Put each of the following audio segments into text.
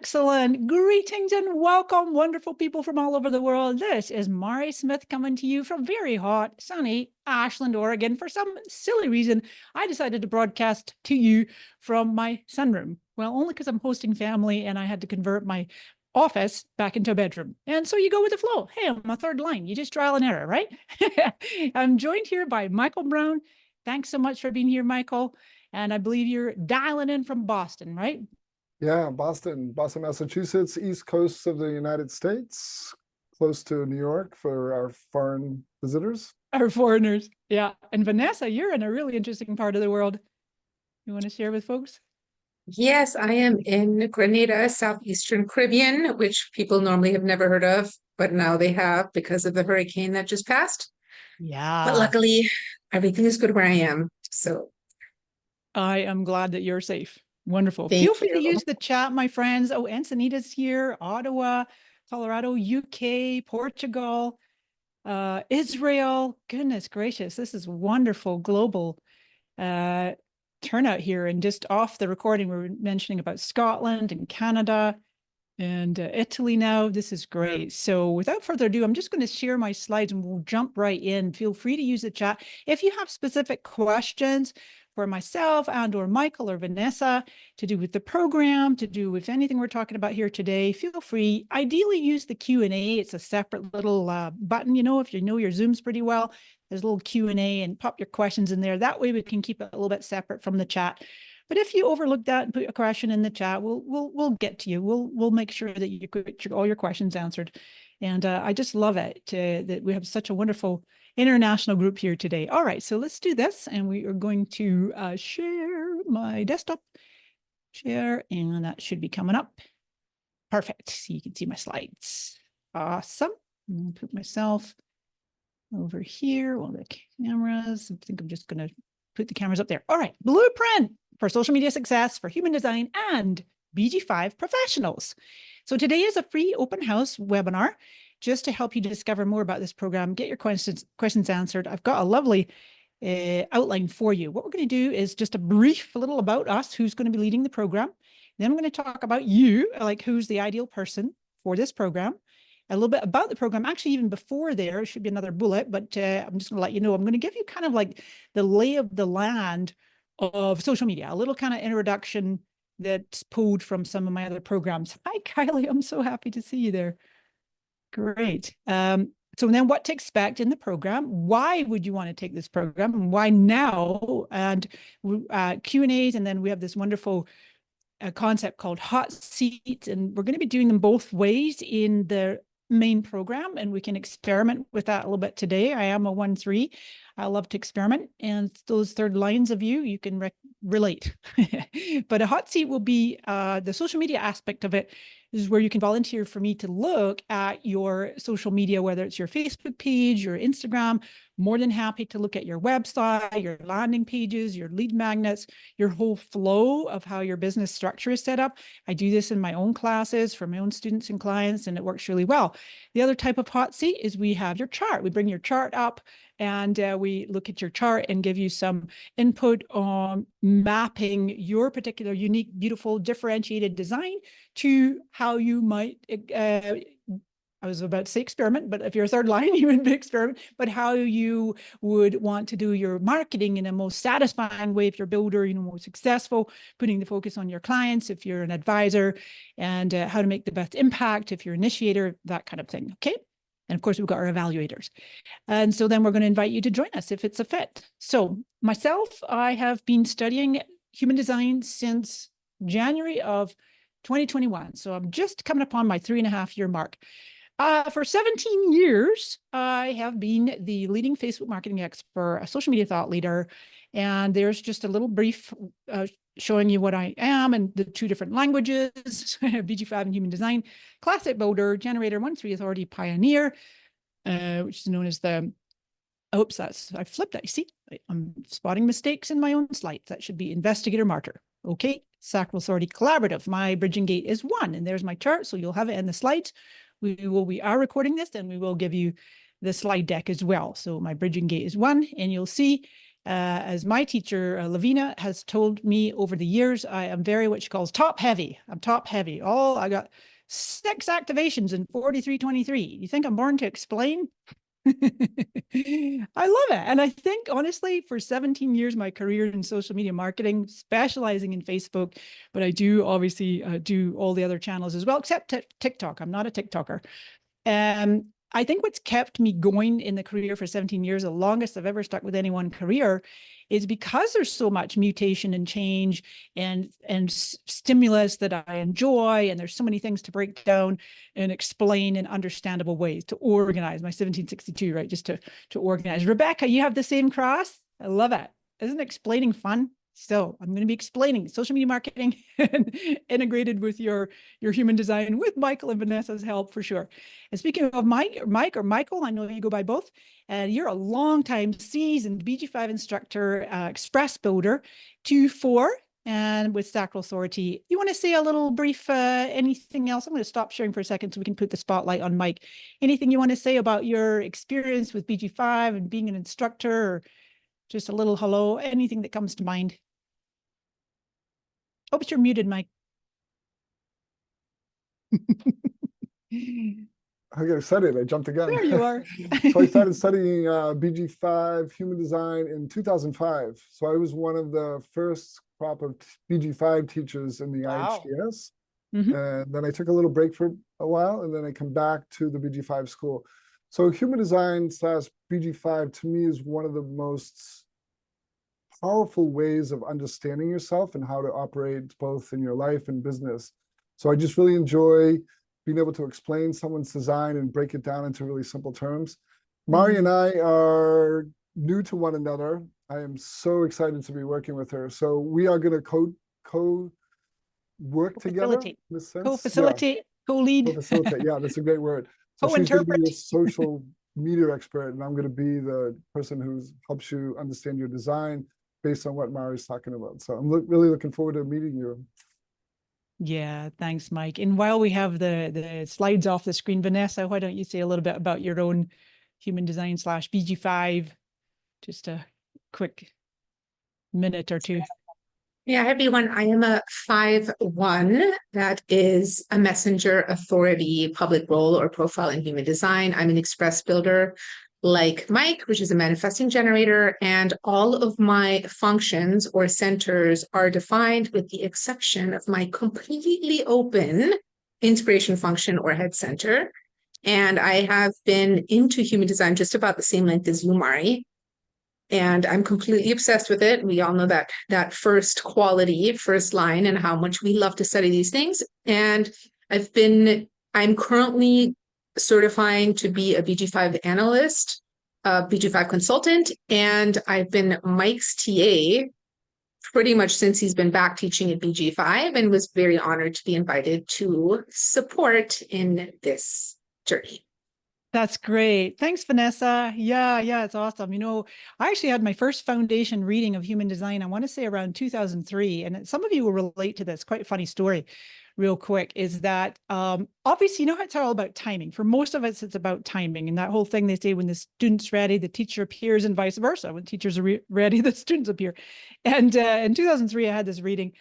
Excellent. Greetings and welcome, wonderful people from all over the world. This is Mari Smith coming to you from very hot, sunny Ashland, Oregon. For some silly reason, I decided to broadcast to you from my sunroom. Well, only because I'm hosting family and I had to convert my office back into a bedroom. And so you go with the flow. Hey, I'm a third line. You just trial and error, right? I'm joined here by Michael Brown. Thanks so much for being here, Michael. And I believe you're dialing in from Boston, right? Yeah, Boston, Massachusetts, east coast of the United States, close to New York for our foreign visitors. Our foreigners. Yeah. And Vanessa, you're in a really interesting part of the world. You want to share with folks? Yes, I am in Grenada, Southeastern Caribbean, which people normally have never heard of, but now they have because of the hurricane that just passed. But Yeah. luckily, everything is good where I am. So I am glad that you're safe. Wonderful. Feel thank free to you. use the chat, my friends. Oh, Ensenada's here, Ottawa, Colorado, UK, Portugal, Israel. Goodness gracious, this is wonderful global turnout here. And just off the recording, we're mentioning about Scotland and Canada and Italy now. This is great. So without further ado, I'm just going to share my slides and we'll jump right in. Feel free to use the chat. If you have specific questions for myself and or Michael or Vanessa to do with the program, to do with anything we're talking about here today, feel free. Ideally use the Q&A. It's a separate little button, if you know your Zooms pretty well. There's a little Q&A and pop your questions in there. That way we can keep it a little bit separate from the chat. But if you overlook that and put a question in the chat, we'll get to you. We'll make sure that you get all your questions answered. And I just love it that we have such a wonderful international group here today. All right, so let's do this, and we are going to share my desktop share, and that should be coming up. Perfect. So you can see my slides. Awesome. I'm gonna put myself over here. Well, the cameras. I think I'm just going to put the cameras up there. All right, blueprint for social media success for human design and BG5 professionals. So today is a free open house webinar just to help you discover more about this program, get your questions answered. I've got a lovely outline for you. What we're going to do is just a brief little about us, who's going to be leading the program. Then I'm going to talk about you, like who's the ideal person for this program. A little bit about the program. Actually, even before there should be another bullet, but I'm just going to let you know. I'm going to give you kind of like the lay of the land of social media, a little kind of introduction that's pulled from some of my other programs. Hi, Kylie. I'm so happy to see you there. Great. So then what to expect in the program? Why would you want to take this program and why now? And Q&As, and then we have this wonderful concept called hot seats, and we're going to be doing them both ways in the main program, and we can experiment with that a little bit today. I am a 1-3. I love to experiment, and those third lines of you can relate. But a hot seat will be the social media aspect of it. This is where you can volunteer for me to look at your social media, whether it's your Facebook page, your Instagram. More than happy to look at your website, your landing pages, your lead magnets, your whole flow of how your business structure is set up. I do this in my own classes for my own students and clients, and it works really well. The other type of hot seat is we have your chart. We bring your chart up and we look at your chart and give you some input on mapping your particular unique, beautiful, differentiated design to how you might, I was about to say experiment, but if you're a third line, you would be experiment, but how you would want to do your marketing in a most satisfying way if you're a builder, most successful, putting the focus on your clients, if you're an advisor, and how to make the best impact if you're an initiator, that kind of thing, okay? And of course, we've got our evaluators. And so then we're going to invite you to join us if it's a fit. So myself, I have been studying human design since January of 2021. So I'm just coming upon my 3.5-year mark. For 17 years, I have been the leading Facebook marketing expert, a social media thought leader, and there's just a little brief showing you what I am and the 2 different languages, BG5 and human design, classic builder, generator, 1-3 authority, pioneer, which is known as the, oops, I flipped that. You see, I'm spotting mistakes in my own slides. That should be investigator, martyr. Okay, sacral authority, collaborative. My bridging gate is 1, and there's my chart, so you'll have it in the slides. We are recording this, and we will give you the slide deck as well. So my bridging gate is 1, and you'll see As my teacher, Lavina, has told me over the years, I am very what she calls top heavy. I'm top heavy. I got 6 activations in 4323. You think I'm born to explain? I love it. And I think, honestly, for 17 years, my career in social media marketing, specializing in Facebook, but I do obviously do all the other channels as well, except TikTok. I'm not a TikToker. I think what's kept me going in the career for 17 years, the longest I've ever stuck with any one career, is because there's so much mutation and change and stimulus that I enjoy, and there's so many things to break down and explain in understandable ways, to organize my 1762, right? Just to organize. Rebecca, you have the same cross? I love it. Isn't explaining fun? So I'm going to be explaining social media marketing and integrated with your human design with Michael and Vanessa's help for sure. And speaking of Mike or Michael, I know you go by both, and you're a long-time seasoned BG5 instructor, express builder, 2-4, and with Sacral Authority. You want to say a little brief, anything else? I'm going to stop sharing for a second so we can put the spotlight on Mike. Anything you want to say about your experience with BG5 and being an instructor, or just a little hello, anything that comes to mind? Oh, but you're muted, Mike. I got excited. I jumped again. There you are. So I started studying BG5 human design in 2005. So I was one of the first crop of BG5 teachers in the Wow. IHDS. Mhm. And then I took a little break for a while, and then I come back to the BG5 school. So human design / BG5 to me is one of the most powerful ways of understanding yourself and how to operate both in your life and business. So I just really enjoy being able to explain someone's design and break it down into really simple terms. Mari and I are new to one another. I am so excited to be working with her. So we are going to work together in a sense. Co-facilitate, co-lead. Co-facilitate, yeah, that's a great word. So she's going to be Co-interpret. your social media expert, and I'm going to be the person who helps you understand your design based on what Mari's talking about. So I'm really looking forward to meeting you. Yeah, thanks, Mike. And while we have the slides off the screen, Vanessa, why don't you say a little bit about your own human design / BG5? Just a quick minute or two. Yeah, everyone, I am a 5-1. That is a messenger, authority, public role, or profile in human design. I'm an express builder like Mike, which is a manifesting generator, and all of my functions or centers are defined with the exception of my completely open inspiration function or head center. And I have been into human design just about the same length as you, Mari. And I'm completely obsessed with it. We all know that first quality, first line, and how much we love to study these things. And I'm currently certifying to be a BG5 analyst, a BG5 consultant, and I've been Mike's TA pretty much since he's been back teaching at BG5, and was very honored to be invited to support in this journey. That's great. Thanks, Vanessa. Yeah, it's awesome. I actually had my first foundation reading of human design, I want to say around 2003. And some of you will relate to this. Quite a funny story, real quick, is that obviously, it's all about timing. For most of us, it's about timing. And that whole thing they say, when the student's ready, the teacher appears, and vice versa. When teachers are ready, the students appear. And in 2003, I had this reading.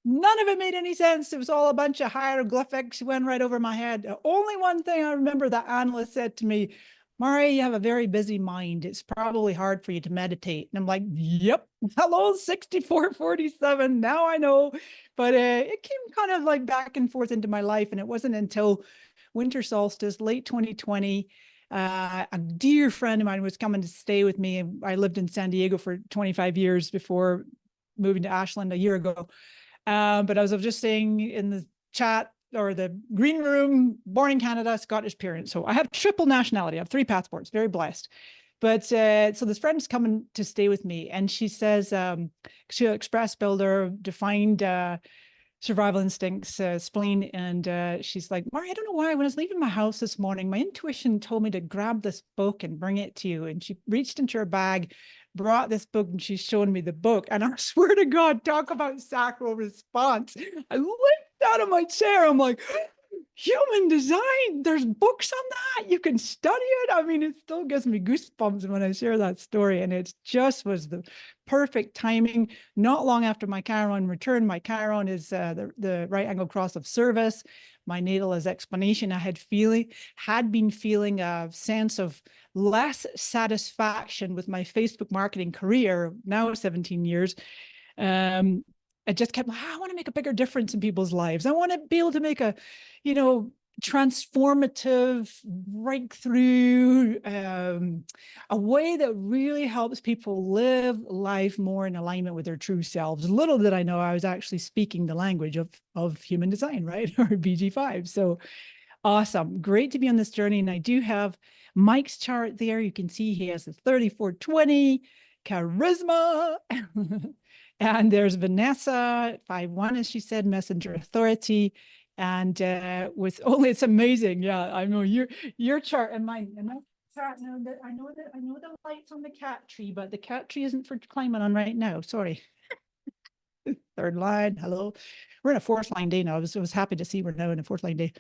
None of it made any sense. It was all a bunch of hieroglyphics, went right over my head. Only one thing I remember, that analyst said to me, Mari, you have a very busy mind. It's probably hard for you to meditate. And I'm like, yep, hello, 6447. Now I know. But it came kind of like back and forth into my life. And it wasn't until winter solstice, late 2020, a dear friend of mine was coming to stay with me. I lived in San Diego for 25 years before moving to Ashland a year ago. But as I was just saying in the chat or the green room, born in Canada, Scottish parent. So I have triple nationality. I have 3 passports, very blessed. But so this friend's coming to stay with me, and she says, she's an express builder, defined survival instincts, spleen. And she's like, Mari, I don't know why, when I was leaving my house this morning, my intuition told me to grab this book and bring it to you. And she reached into her bag, brought this book, and she's showing me the book. And I swear to God, talk about sacral response. I leaped out of my chair. I'm like, human design, there's books on that. You can study it. I mean, it still gives me goosebumps when I share that story. And it just was the perfect timing. Not long after my Chiron return, my Chiron is the right angle cross of service. My natal is explanation. I had been feeling a sense of less satisfaction with my Facebook marketing career, now 17 years. I just kept, I want to make a bigger difference in people's lives. I want to be able to make a, transformative breakthrough, a way that really helps people live life more in alignment with their true selves. Little did I know I was actually speaking the language of human design, right? Or BG5. So awesome. Great to be on this journey. And I do have Mike's chart there. You can see he has the 3420 charisma. And there's Vanessa, 5-1, as she said, messenger authority. And it's amazing. Yeah, I know your chart and mine. And I know the lights on the cat tree, but the cat tree isn't for climbing on right now. Sorry. Third line. Hello. We're in a fourth line day now. I was happy to see we're now in a fourth line day.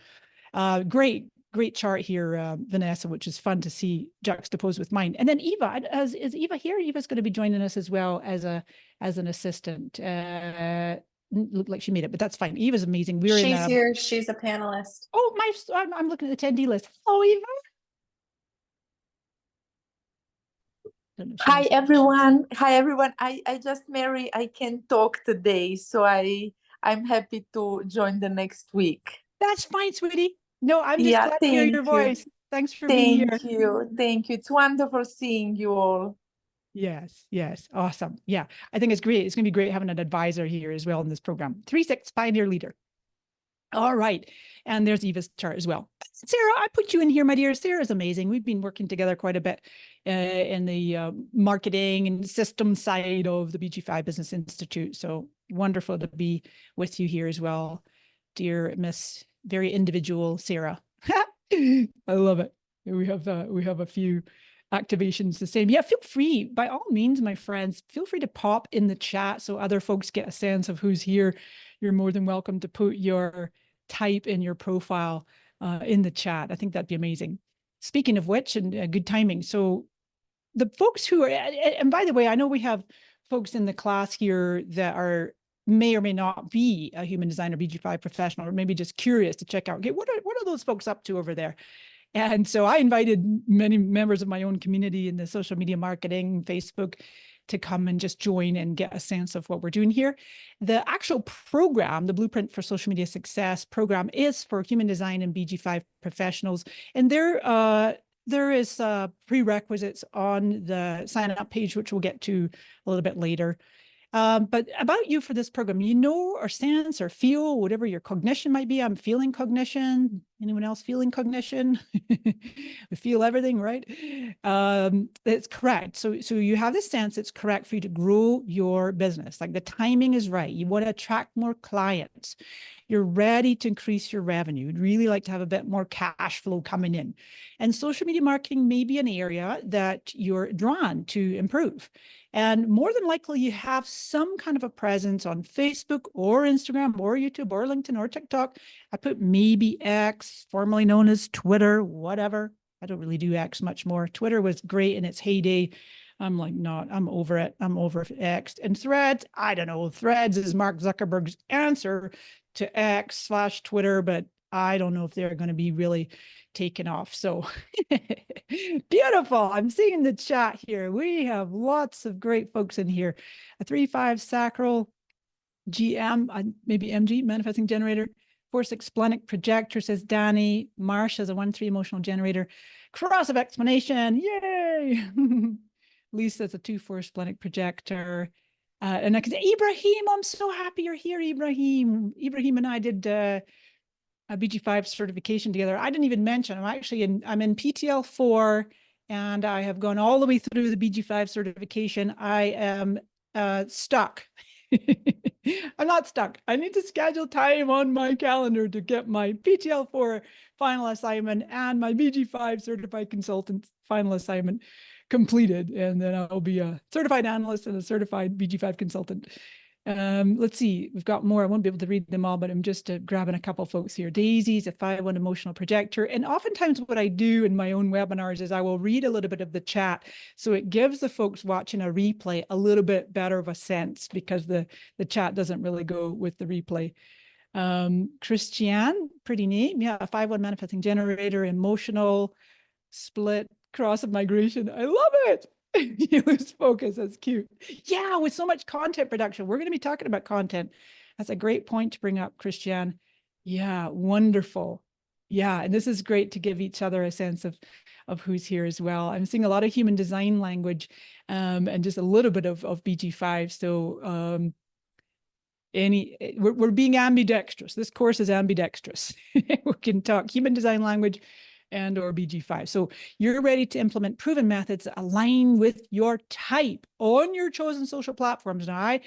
Great chart here, Vanessa, which is fun to see juxtaposed with mine. And then Eva, is Eva here? Eva's going to be joining us as well as an assistant. Looked like she made it, but that's fine. Eva's amazing. She's here. She's a panelist. Oh, I'm looking at the attendee list. Oh, Eva. Hi everyone. I just Mary. I can talk today, so I'm happy to join the next week. That's fine, sweetie. No, I'm just glad to hear your voice. Thanks for being here. Thank you. It's wonderful seeing you all. Yes. Awesome. Yeah, I think it's great. It's going to be great having an advisor here as well in this program. 3-6 pioneer leader. All right. And there's Eva's chart as well. Sarah, I put you in here, my dear. Sarah's amazing. We've been working together quite a bit in the marketing and system side of the BG5 Business Institute. So wonderful to be with you here as well, dear Miss very individual Sarah. I love it. We have a few activations the same. Yeah, feel free, by all means, my friends, feel free to pop in the chat so other folks get a sense of who's here. You're more than welcome to put your type in your profile in the chat. I think that'd be amazing. Speaking of which, and good timing. So the folks who are, and by the way, I know we have folks in the class here that may or may not be a human designer BG5 professional, or maybe just curious to check out, okay, what are those folks up to over there? And so I invited many members of my own community in the social media marketing, Facebook, to come and just join and get a sense of what we're doing here. The actual program, the Blueprint for Social Media Success program, is for human design and BG5 professionals. And there is prerequisites on the sign up page, which we'll get to a little bit later. But about you for this program, or sense or feel whatever your cognition might be. I'm feeling cognition. Anyone else feeling cognition? We feel everything, right? It's correct. So you have this sense it's correct for you to grow your business. Like the timing is right. You want to attract more clients. You're ready to increase your revenue. You'd really like to have a bit more cash flow coming in. And social media marketing may be an area that you're drawn to improve. And more than likely, you have some kind of a presence on Facebook or Instagram or YouTube or LinkedIn or TikTok. I put maybe X, formerly known as Twitter, whatever. I don't really do X much more. Twitter was great in its heyday. I'm over it. I'm over X. And Threads, I don't know. Threads is Mark Zuckerberg's answer to X/Twitter, but I don't know if they're going to be really taken off. So beautiful. I'm seeing the chat here. We have lots of great folks in here. A 3-5 sacral GM, maybe MG, manifesting generator. 4-6 splenic projector, says Danny. Marsh has a 1-3 emotional generator. Cross of explanation. Yay. Lisa's a 2-4 splenic projector. And I can say, Ibrahim, I'm so happy you're here, Ibrahim. Ibrahim and I did a BG5 certification together. I didn't even mention, I'm in PTL4 and I have gone all the way through the BG5 certification. I am stuck. I'm not stuck. I need to schedule time on my calendar to get my PTL4 final assignment and my BG5 certified consultant final assignment completed. And then I'll be a certified analyst and a certified BG5 consultant. Let's see, we've got more. I won't be able to read them all, but I'm just grabbing a couple folks here. Daisy's a 5-1 emotional projector. And oftentimes what I do in my own webinars is I will read a little bit of the chat. So it gives the folks watching a replay a little bit better of a sense, because the chat doesn't really go with the replay. Christiane, pretty neat. Yeah, a 5-1 manifesting generator, emotional, split, cross of migration. I love it. You lose focus. That's cute. Yeah, with so much content production, we're going to be talking about content. That's a great point to bring up, Christiane. Yeah, wonderful. Yeah, and this is great to give each other a sense of who's here as well. I'm seeing a lot of human design language, and just a little bit of BG5. So we're being ambidextrous. This course is ambidextrous. We can talk human design language and or BG5. So you're ready to implement proven methods that align with your type on your chosen social platforms. Now, I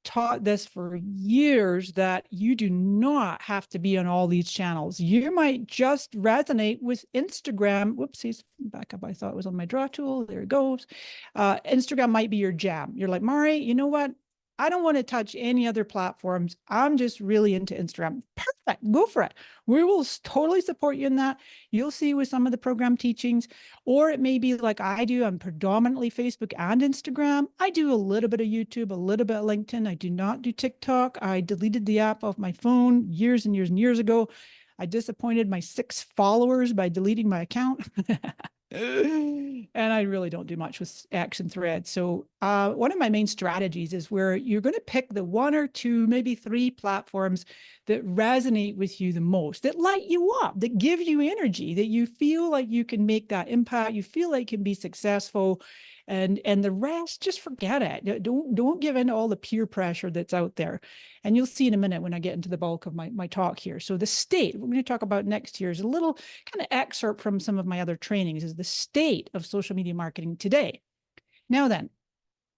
taught this for years, that you do not have to be on all these channels. You might just resonate with Instagram. Whoopsies, back up. I thought it was on my draw tool. There it goes. Instagram might be your jam. You're like, Mari, you know what? I don't want to touch any other platforms. I'm just really into Instagram. Perfect. Go for it. We will totally support you in that. You'll see with some of the program teachings, or it may be like I do. I'm predominantly Facebook and Instagram. I do a little bit of YouTube, a little bit of LinkedIn. I do not do TikTok. I deleted the app off my phone years and years and years ago. I disappointed my 6 followers by deleting my account. And I really don't do much with action threads. So one of my main strategies is where you're going to pick the 1 or 2, maybe 3 platforms that resonate with you the most, that light you up, that give you energy, that you feel like you can make that impact, you feel like you can be successful, and the rest, just forget it. Don't give in to all the peer pressure that's out there. And you'll see in a minute when I get into the bulk of my talk here. So the state we're going to talk about next year is a little kind of excerpt from some of my other trainings, is the state of social media marketing today. Now then,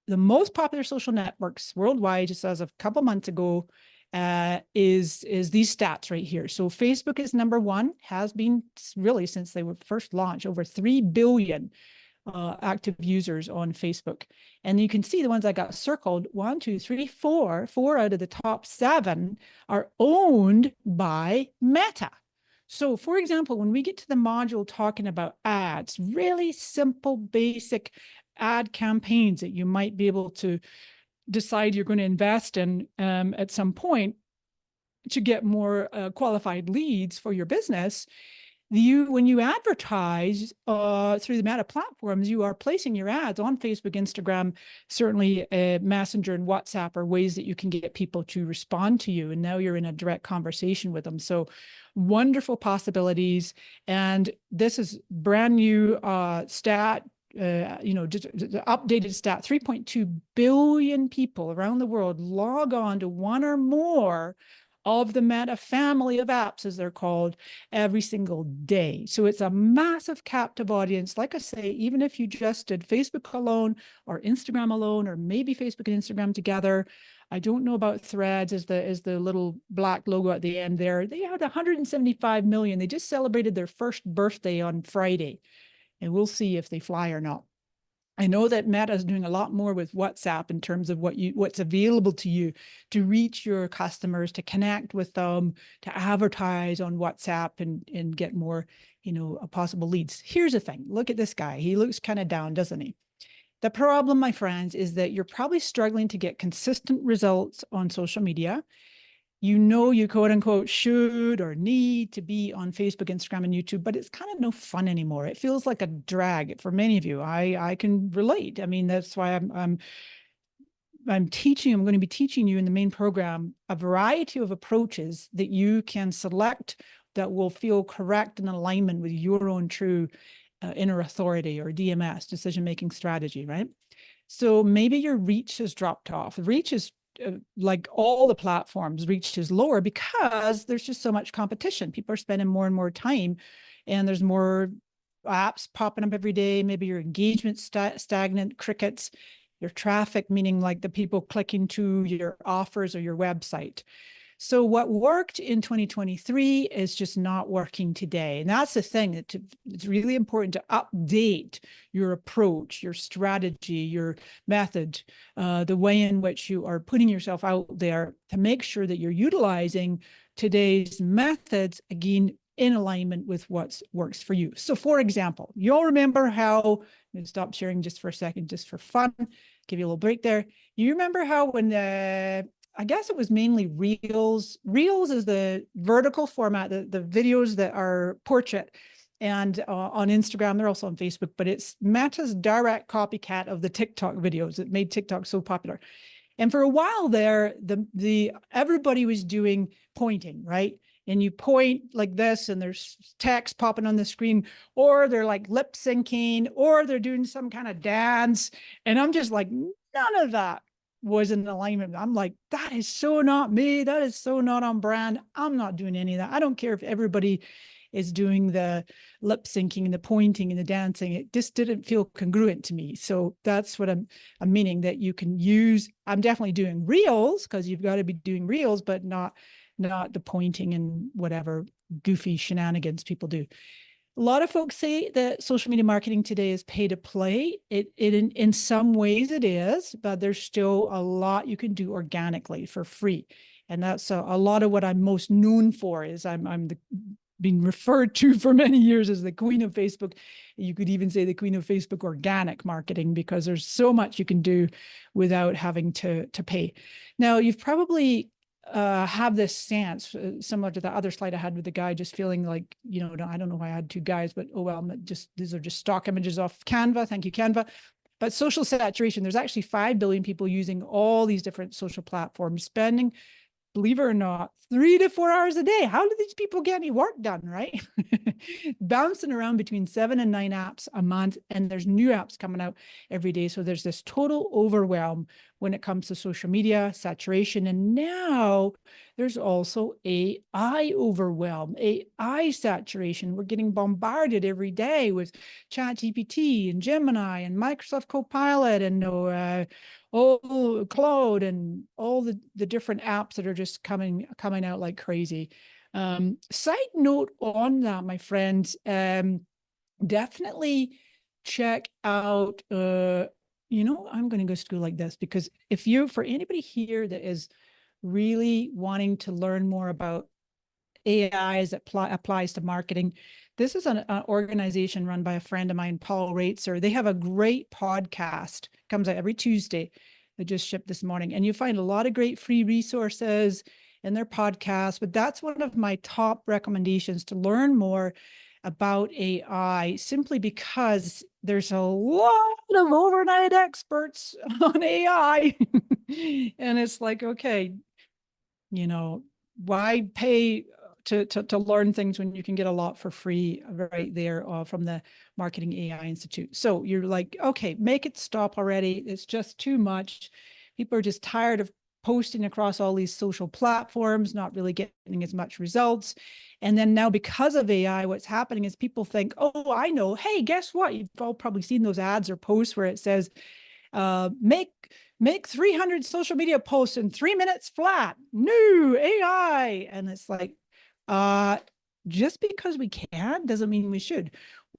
the most popular social networks worldwide, just as of a couple months ago, is these stats right here. So Facebook is number 1, has been really since they were first launched, over 3 billion active users on Facebook. And you can see the ones I got circled, 1, 2, 3, 4 out of the top 7 are owned by Meta. So for example, when we get to the module talking about ads, really simple, basic ad campaigns that you might be able to decide you're going to invest in at some point to get more qualified leads for your business, when you advertise through the Meta platforms, you are placing your ads on Facebook, Instagram, certainly Messenger and WhatsApp are ways that you can get people to respond to you. And now you're in a direct conversation with them. So wonderful possibilities. And this is brand new stat. Just the updated stat, 3.2 billion people around the world log on to 1 or more of the Meta family of apps, as they're called, every single day. So it's a massive captive audience. Like I say, even if you just did Facebook alone or Instagram alone, or maybe Facebook and Instagram together, I don't know about Threads as the little black logo at the end there. They had 175 million. They just celebrated their first birthday on Friday, and we'll see if they fly or not. I know that Meta is doing a lot more with WhatsApp in terms of what's available to you to reach your customers, to connect with them, to advertise on WhatsApp and get more, possible leads. Here's the thing. Look at this guy. He looks kind of down, doesn't he? The problem, my friends, is that you're probably struggling to get consistent results on social media. You quote unquote should or need to be on Facebook, Instagram, and YouTube, but it's kind of no fun anymore. It feels like a drag for many of you. I can relate. I mean, that's why I'm going to be teaching you in the main program a variety of approaches that you can select that will feel correct and in alignment with your own true inner authority, or DMS, decision-making strategy, right? So maybe your reach has dropped off. Reach is like all the platforms, reach is lower because there's just so much competition. People are spending more and more time, and there's more apps popping up every day. Maybe your engagement stagnant, crickets, your traffic, meaning like the people clicking to your offers or your website. So what worked in 2023 is just not working today. And that's the thing, that it's really important to update your approach, your strategy, your method, the way in which you are putting yourself out there to make sure that you're utilizing today's methods, again, in alignment with what works for you. So for example, you all remember how, I'm going to stop sharing just for a second, just for fun, give you a little break there. You remember how when I guess it was mainly Reels. Reels is the vertical format, the videos that are portrait. And on Instagram, they're also on Facebook, but it's Meta's direct copycat of the TikTok videos that made TikTok so popular. And for a while there, everybody was doing pointing, right? And you point like this, and there's text popping on the screen, or they're like lip syncing, or they're doing some kind of dance. And I'm just like, none of that was in alignment. I'm like, that is so not me. That is so not on brand. I'm not doing any of that. I don't care if everybody is doing the lip syncing and the pointing and the dancing. It just didn't feel congruent to me. So that's what I'm meaning, that you can use. I'm definitely doing reels, because you've got to be doing reels, but not the pointing and whatever goofy shenanigans people do. A lot of folks say that social media marketing today is pay to play. It in some ways it is, but there's still a lot you can do organically for free. And that's a lot of what I'm most known for. Is I'm been referred to for many years as the queen of Facebook. You could even say the queen of Facebook organic marketing, because there's so much you can do without having to pay. Now, you've probably have this sense, similar to the other slide I had with the guy, just feeling like, you know, I don't know why I had two guys, but oh well, these are just stock images off Canva. Thank you, Canva. But social saturation, there's actually 5 billion people using all these different social platforms, spending, believe it or not, 3 to 4 hours a day. How do these people get any work done, right? Bouncing around between 7 and 9 apps a month, and there's new apps coming out every day. So there's this total overwhelm when it comes to social media saturation. And now there's also AI overwhelm, AI saturation. We're getting bombarded every day with ChatGPT and Gemini and Microsoft Copilot and Claude and all the different apps that are just coming out like crazy. Side note on that, my friends, definitely check out, I'm going to go school like this, because for anybody here that is really wanting to learn more about AI as it applies to marketing, this is an organization run by a friend of mine, Paul Raitzer. They have a great podcast, comes out every Tuesday. They just shipped this morning, and you find a lot of great free resources in their podcast. But that's one of my top recommendations to learn more about AI, simply because there's a lot of overnight experts on AI. And it's like, okay, why pay to learn things when you can get a lot for free right there from the Marketing AI Institute? So you're like, okay, make it stop already. It's just too much. People are just tired of posting across all these social platforms, not really getting as much results. And then now, because of AI, what's happening is people think, oh, I know. Hey, guess what? You've all probably seen those ads or posts where it says, make 300 social media posts in 3 minutes flat. New AI. And it's like, just because we can doesn't mean we should.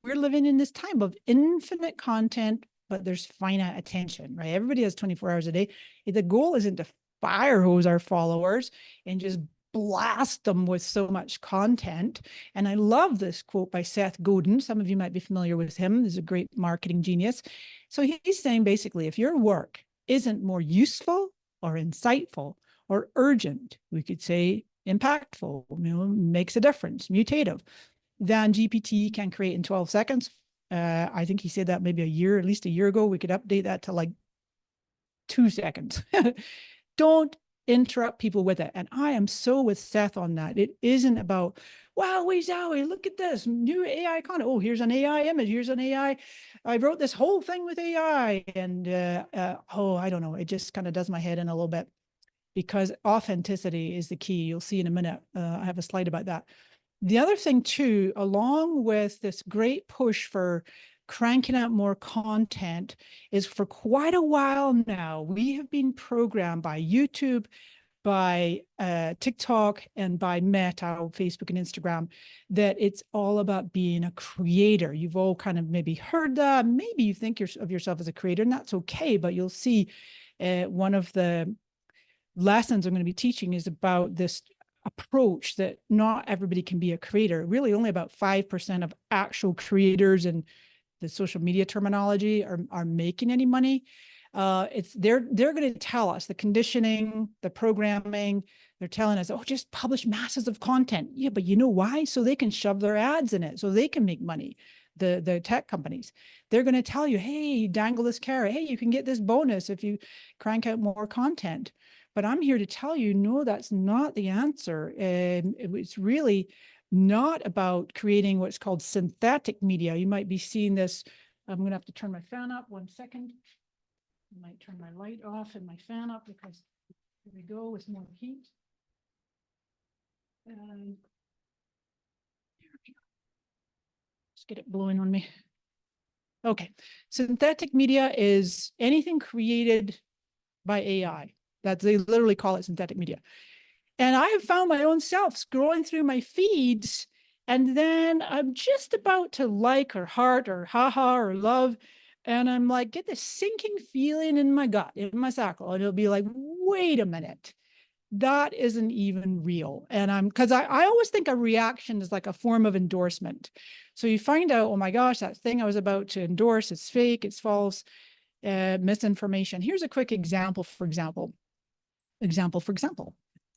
We're living in this time of infinite content, but there's finite attention, right? Everybody has 24 hours a day. The goal isn't to fire hose our followers and just blast them with so much content. And I love this quote by Seth Godin. Some of you might be familiar with him. He's a great marketing genius. So he's saying basically, if your work isn't more useful or insightful or urgent, we could say impactful, makes a difference, mutative, than GPT can create in 12 seconds. I think he said that maybe at least a year ago. We could update that to like 2 seconds. Don't interrupt people with it. And I am so with Seth on that. It isn't about, wow, Zowie, look at this new AI content. Oh, here's an AI image. Here's an AI. I wrote this whole thing with AI. And I don't know. It just kind of does my head in a little bit, because authenticity is the key. You'll see in a minute. I have a slide about that. The other thing too, along with this great push for cranking out more content, is for quite a while now, we have been programmed by YouTube, by TikTok and by Meta, Facebook and Instagram, that it's all about being a creator. You've all kind of maybe heard that. Maybe you think of yourself as a creator, and that's okay, but you'll see one of the lessons I'm going to be teaching is about this approach that not everybody can be a creator. Really, only about 5% of actual creators and the social media terminology are making any money. They're going to tell us the conditioning, the programming. They're telling us, oh, just publish masses of content. Yeah, but you know why? So they can shove their ads in it, so they can make money. The tech companies, they're going to tell you, hey, dangle this carrot. Hey, you can get this bonus if you crank out more content. But I'm here to tell you, no, that's not the answer. And it's really not about creating what's called synthetic media. You might be seeing this. I'm going to have to turn my fan up 1 second. I might turn my light off and my fan up because here we go with more heat. And just get it blowing on me. Okay, synthetic media is anything created by AI. They literally call it synthetic media. And I have found my own self scrolling through my feeds, and then I'm just about to like or heart or haha or love, and I'm like, get this sinking feeling in my gut, in my sacral, and it'll be like, wait a minute, that isn't even real. And because I always think a reaction is like a form of endorsement. So you find out, oh my gosh, that thing I was about to endorse is fake, it's false, misinformation. Here's a quick example, for example.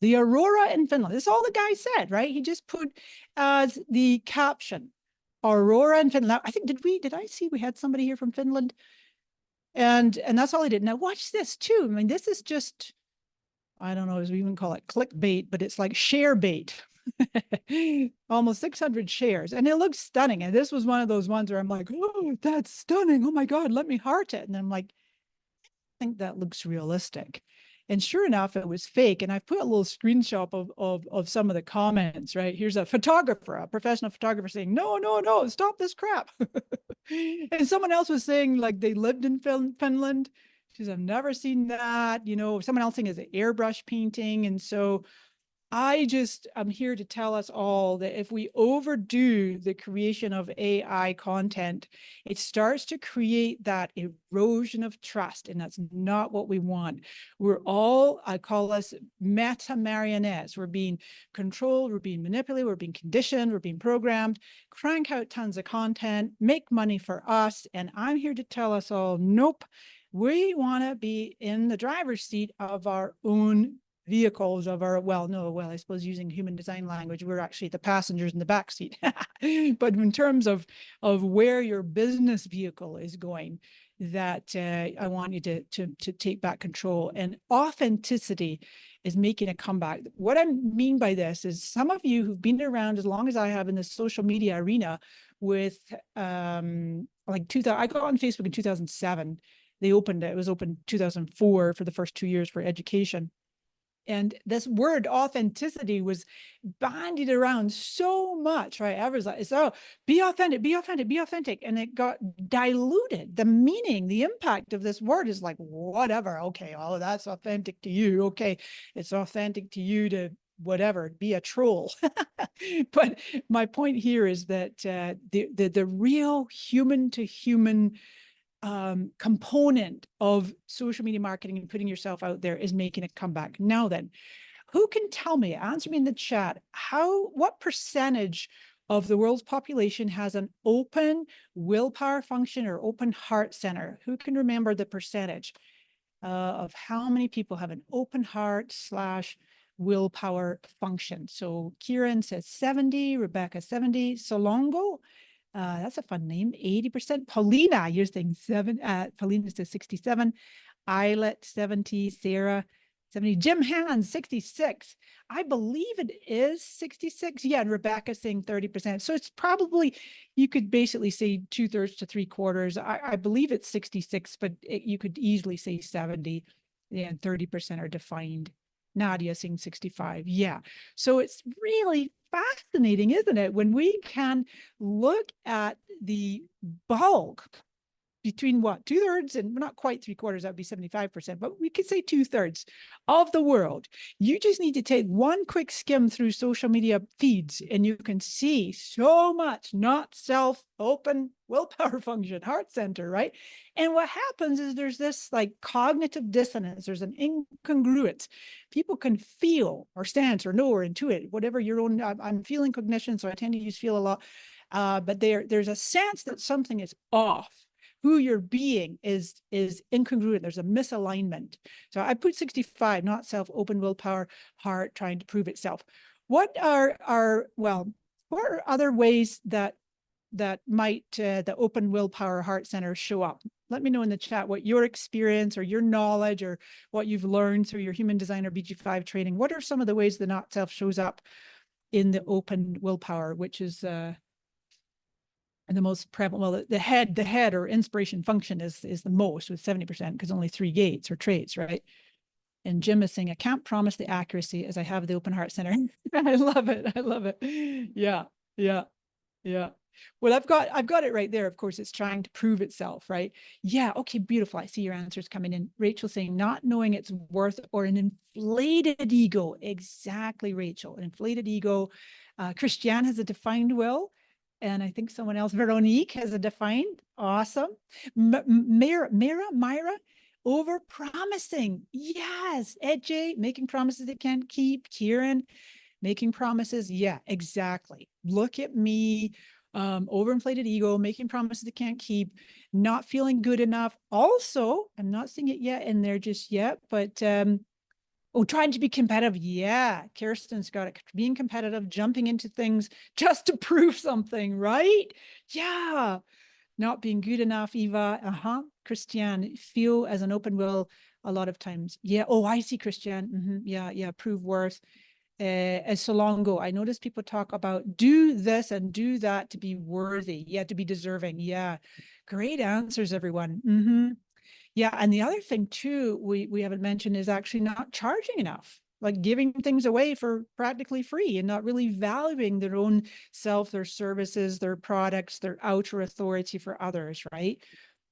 The aurora in Finland. This is all the guy said, right? He just put as the caption, aurora in Finland. I think, did I see we had somebody here from Finland? And that's all he did. Now watch this too. I mean, this is just, I don't know as we even call it clickbait, but it's like share bait. Almost 600 shares, and it looks stunning. And this was one of those ones where I'm like, oh, that's stunning. Oh my God, let me heart it. And I'm like, I think that looks realistic. And sure enough, it was fake. And I've put a little screenshot of some of the comments, right? Here's a photographer, a professional photographer saying, no, stop this crap. And someone else was saying like they lived in Finland. She says, I've never seen that. You know, someone else saying it's an airbrush painting. And so I'm here to tell us all that if we overdo the creation of AI content, it starts to create that erosion of trust, and that's not what we want. We're all, I call us meta marionettes. We're being controlled, we're being manipulated, we're being conditioned, we're being programmed, crank out tons of content, make money for us. And I'm here to tell us all, nope, we want to be in the driver's seat of our own vehicles of our, I suppose using human design language, we're actually the passengers in the back seat. But in terms of where your business vehicle is going, that I want you to take back control. And authenticity is making a comeback. What I mean by this is some of you who've been around as long as I have in the social media arena with like 2000, I got on Facebook in 2007. They opened it. It was open 2004 for the first 2 years for education. And this word authenticity was bandied around so much, right? Everyone's like, oh, be authentic, be authentic, be authentic. And it got diluted. The meaning, the impact of this word is like, whatever. Okay, oh, that's authentic to you. Okay, it's authentic to you to whatever, be a troll. But my point here is that the real human to human component of social media marketing and putting yourself out there is making a comeback. Now then, who can tell me, answer me in the chat, what percentage of the world's population has an open willpower function or open heart center? Who can remember the percentage of how many people have an open heart / willpower function? So Kieran says 70, Rebecca 70, Solongo, that's a fun name, 80%. Paulina, you're saying Paulina says 67. Eyelet 70, Sarah 70, Jim Hans 66. I believe it is 66. Yeah, and Rebecca saying 30%. So it's probably, you could basically say 2/3 to 3/4. I believe it's 66, but you could easily say 70. Yeah, and 30% are defined. Nadia saying 65. Yeah. So it's really fascinating, isn't it? When we can look at the bulk between what, 2/3 and not quite 3/4, that would be 75%, but we could say 2/3 of the world. You just need to take one quick skim through social media feeds and you can see so much not self, open, willpower function, heart center, right? And what happens is there's this like cognitive dissonance, there's an incongruence. People can feel or sense or know or intuit, whatever your own, I'm feeling cognition, so I tend to use feel a lot. But there's a sense that something is off. Who you're being is incongruent. There's a misalignment. So I put 65, not self, open, willpower, heart, trying to prove itself. What are other ways that might the open, willpower, heart center show up? Let me know in the chat what your experience or your knowledge or what you've learned through your human design or BG5 training. What are some of the ways the not self shows up in the open willpower, which is and the most prevalent, well, the head or inspiration function is the most with 70%, because only 3 gates or traits, right? And Jim is saying, I can't promise the accuracy as I have the open heart center. I love it. I love it. Yeah. Yeah. Yeah. Well, I've got it right there. Of course, it's trying to prove itself, right? Yeah. Okay. Beautiful. I see your answers coming in. Rachel saying not knowing its worth or an inflated ego. Exactly, Rachel. An inflated ego. Christiane has a defined will. And I think someone else, Veronique, has a defined. Awesome. Myra, over promising. Yes. Edge, making promises they can't keep. Kieran, making promises. Yeah, exactly. Look at me. Overinflated ego, making promises they can't keep, not feeling good enough. Also, I'm not seeing it yet in there just yet, but trying to be competitive. Yeah, Kirsten's got it. Being competitive, jumping into things just to prove something, right? Yeah. Not being good enough, Eva. Christiane, feel as an open will a lot of times. Yeah. Oh, I see, Christiane. Yeah. Prove worth. As Solongo, I notice people talk about do this and do that to be worthy. Yeah, to be deserving. Yeah. Great answers, everyone. Yeah, and the other thing too, we haven't mentioned is actually not charging enough, like giving things away for practically free and not really valuing their own self, their services, their products, their outer authority for others, right?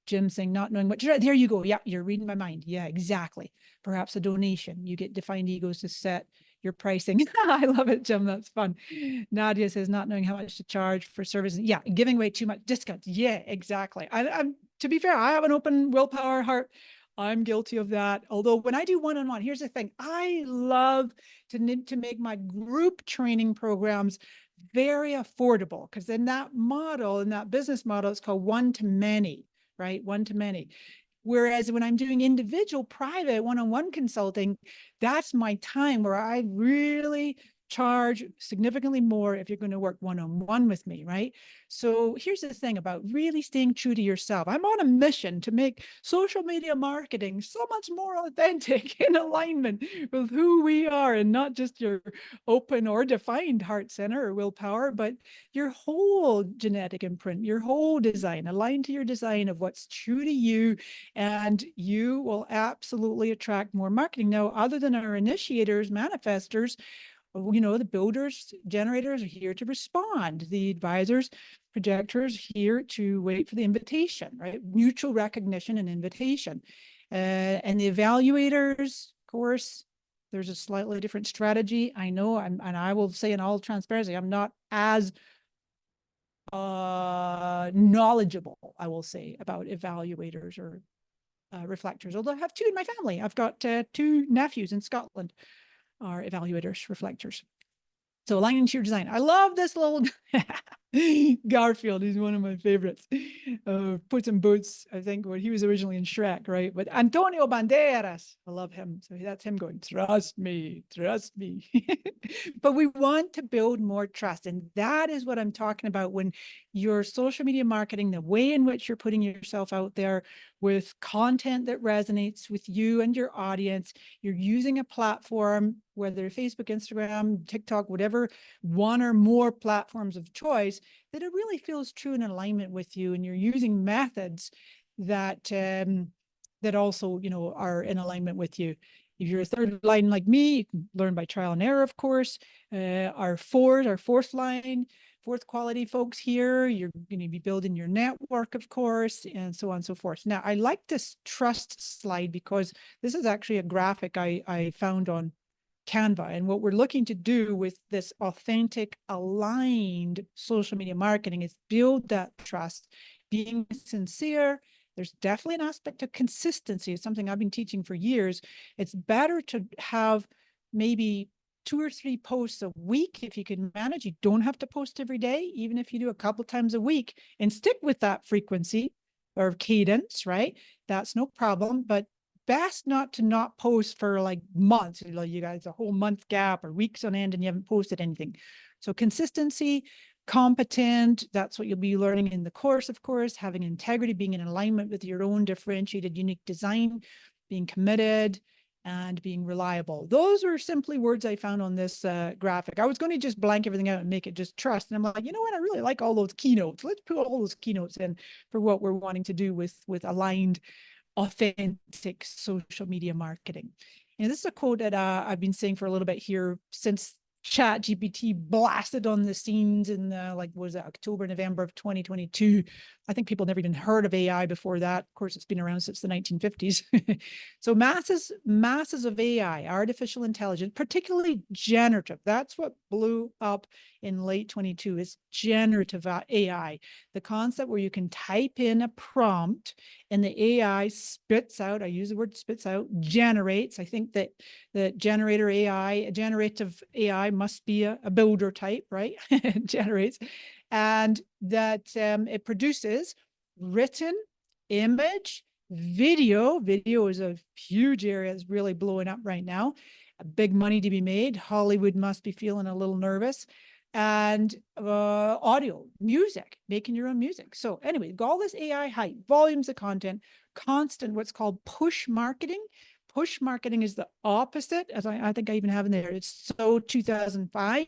Jim saying not knowing what to, there you go. Yeah, you're reading my mind. Yeah, exactly. Perhaps a donation. You get defined egos to set your pricing. I love it, Jim. That's fun. Nadia says not knowing how much to charge for services. Yeah, giving away too much discounts. Yeah, exactly. I'm to be fair, I have an open willpower heart. I'm guilty of that. Although when I do one-on-one, here's the thing. I love to make my group training programs very affordable, because in that model, in that business model, it's called one-to-many, right? One-to-many. Whereas when I'm doing individual, private, one-on-one consulting, that's my time where I really charge significantly more if you're going to work one-on-one with me, right? So here's the thing about really staying true to yourself. I'm on a mission to make social media marketing so much more authentic, in alignment with who we are, and not just your open or defined heart center or willpower, but your whole genetic imprint, your whole design, aligned to your design of what's true to you, and you will absolutely attract more marketing. Now, other than our initiators, manifestors, the builders, generators are here to respond. The advisors, projectors here to wait for the invitation, right? Mutual recognition and invitation. And the evaluators, of course, there's a slightly different strategy. I know, and I will say in all transparency, I'm not as knowledgeable, I will say, about evaluators or reflectors, although I have 2 in my family. I've got 2 nephews in Scotland are evaluators, reflectors. So aligning to your design. I love this little Garfield. He's one of my favorites. Puts in Boots, I think, when he was originally in Shrek, right? But Antonio Banderas, I love him. So that's him going, trust me, trust me. But we want to build more trust. And that is what I'm talking about when your social media marketing, the way in which you're putting yourself out there with content that resonates with you and your audience, you're using a platform, whether Facebook, Instagram, TikTok, whatever, one or more platforms of choice, that it really feels true in alignment with you, and you're using methods that that also, are in alignment with you. If you're a third line like me, you can learn by trial and error, of course. Our fourth line, fourth quality folks here, you're going to be building your network, of course, and so on and so forth. Now, I like this trust slide because this is actually a graphic I found on Canva. And what we're looking to do with this authentic, aligned social media marketing is build that trust, being sincere. There's definitely an aspect of consistency. It's something I've been teaching for years. It's better to have maybe 2 or 3 posts a week if you can manage. You don't have to post every day, even if you do a couple times a week, and stick with that frequency or cadence, right? That's no problem. But best not to not post for like months, you guys, a whole month gap or weeks on end and you haven't posted anything. So consistency, competent, that's what you'll be learning in the course, of course, having integrity, being in alignment with your own differentiated, unique design, being committed, and being reliable. Those are simply words I found on this graphic. I was going to just blank everything out and make it just trust. And I'm like, you know what? I really like all those keynotes. Let's put all those keynotes in for what we're wanting to do with aligned, authentic social media marketing. And this is a quote that I've been saying for a little bit here since Chat GPT blasted on the scenes in was it October, November of 2022. I think people never even heard of AI before that. Of course, it's been around since the 1950s. So masses of AI, artificial intelligence, particularly generative. That's what blew up in late 22 is generative AI. The concept where you can type in a prompt and the AI spits out, I use the word spits out, generates. I think that the generative AI must be a builder type, right? It generates. And that it produces written, image, video. Video is a huge area that's really blowing up right now. Big money to be made. Hollywood must be feeling a little nervous. And audio, music, making your own music. So anyway, all this AI hype, volumes of content, constant what's called push marketing. Push marketing is the opposite, as I think I even have in there. It's so 2005,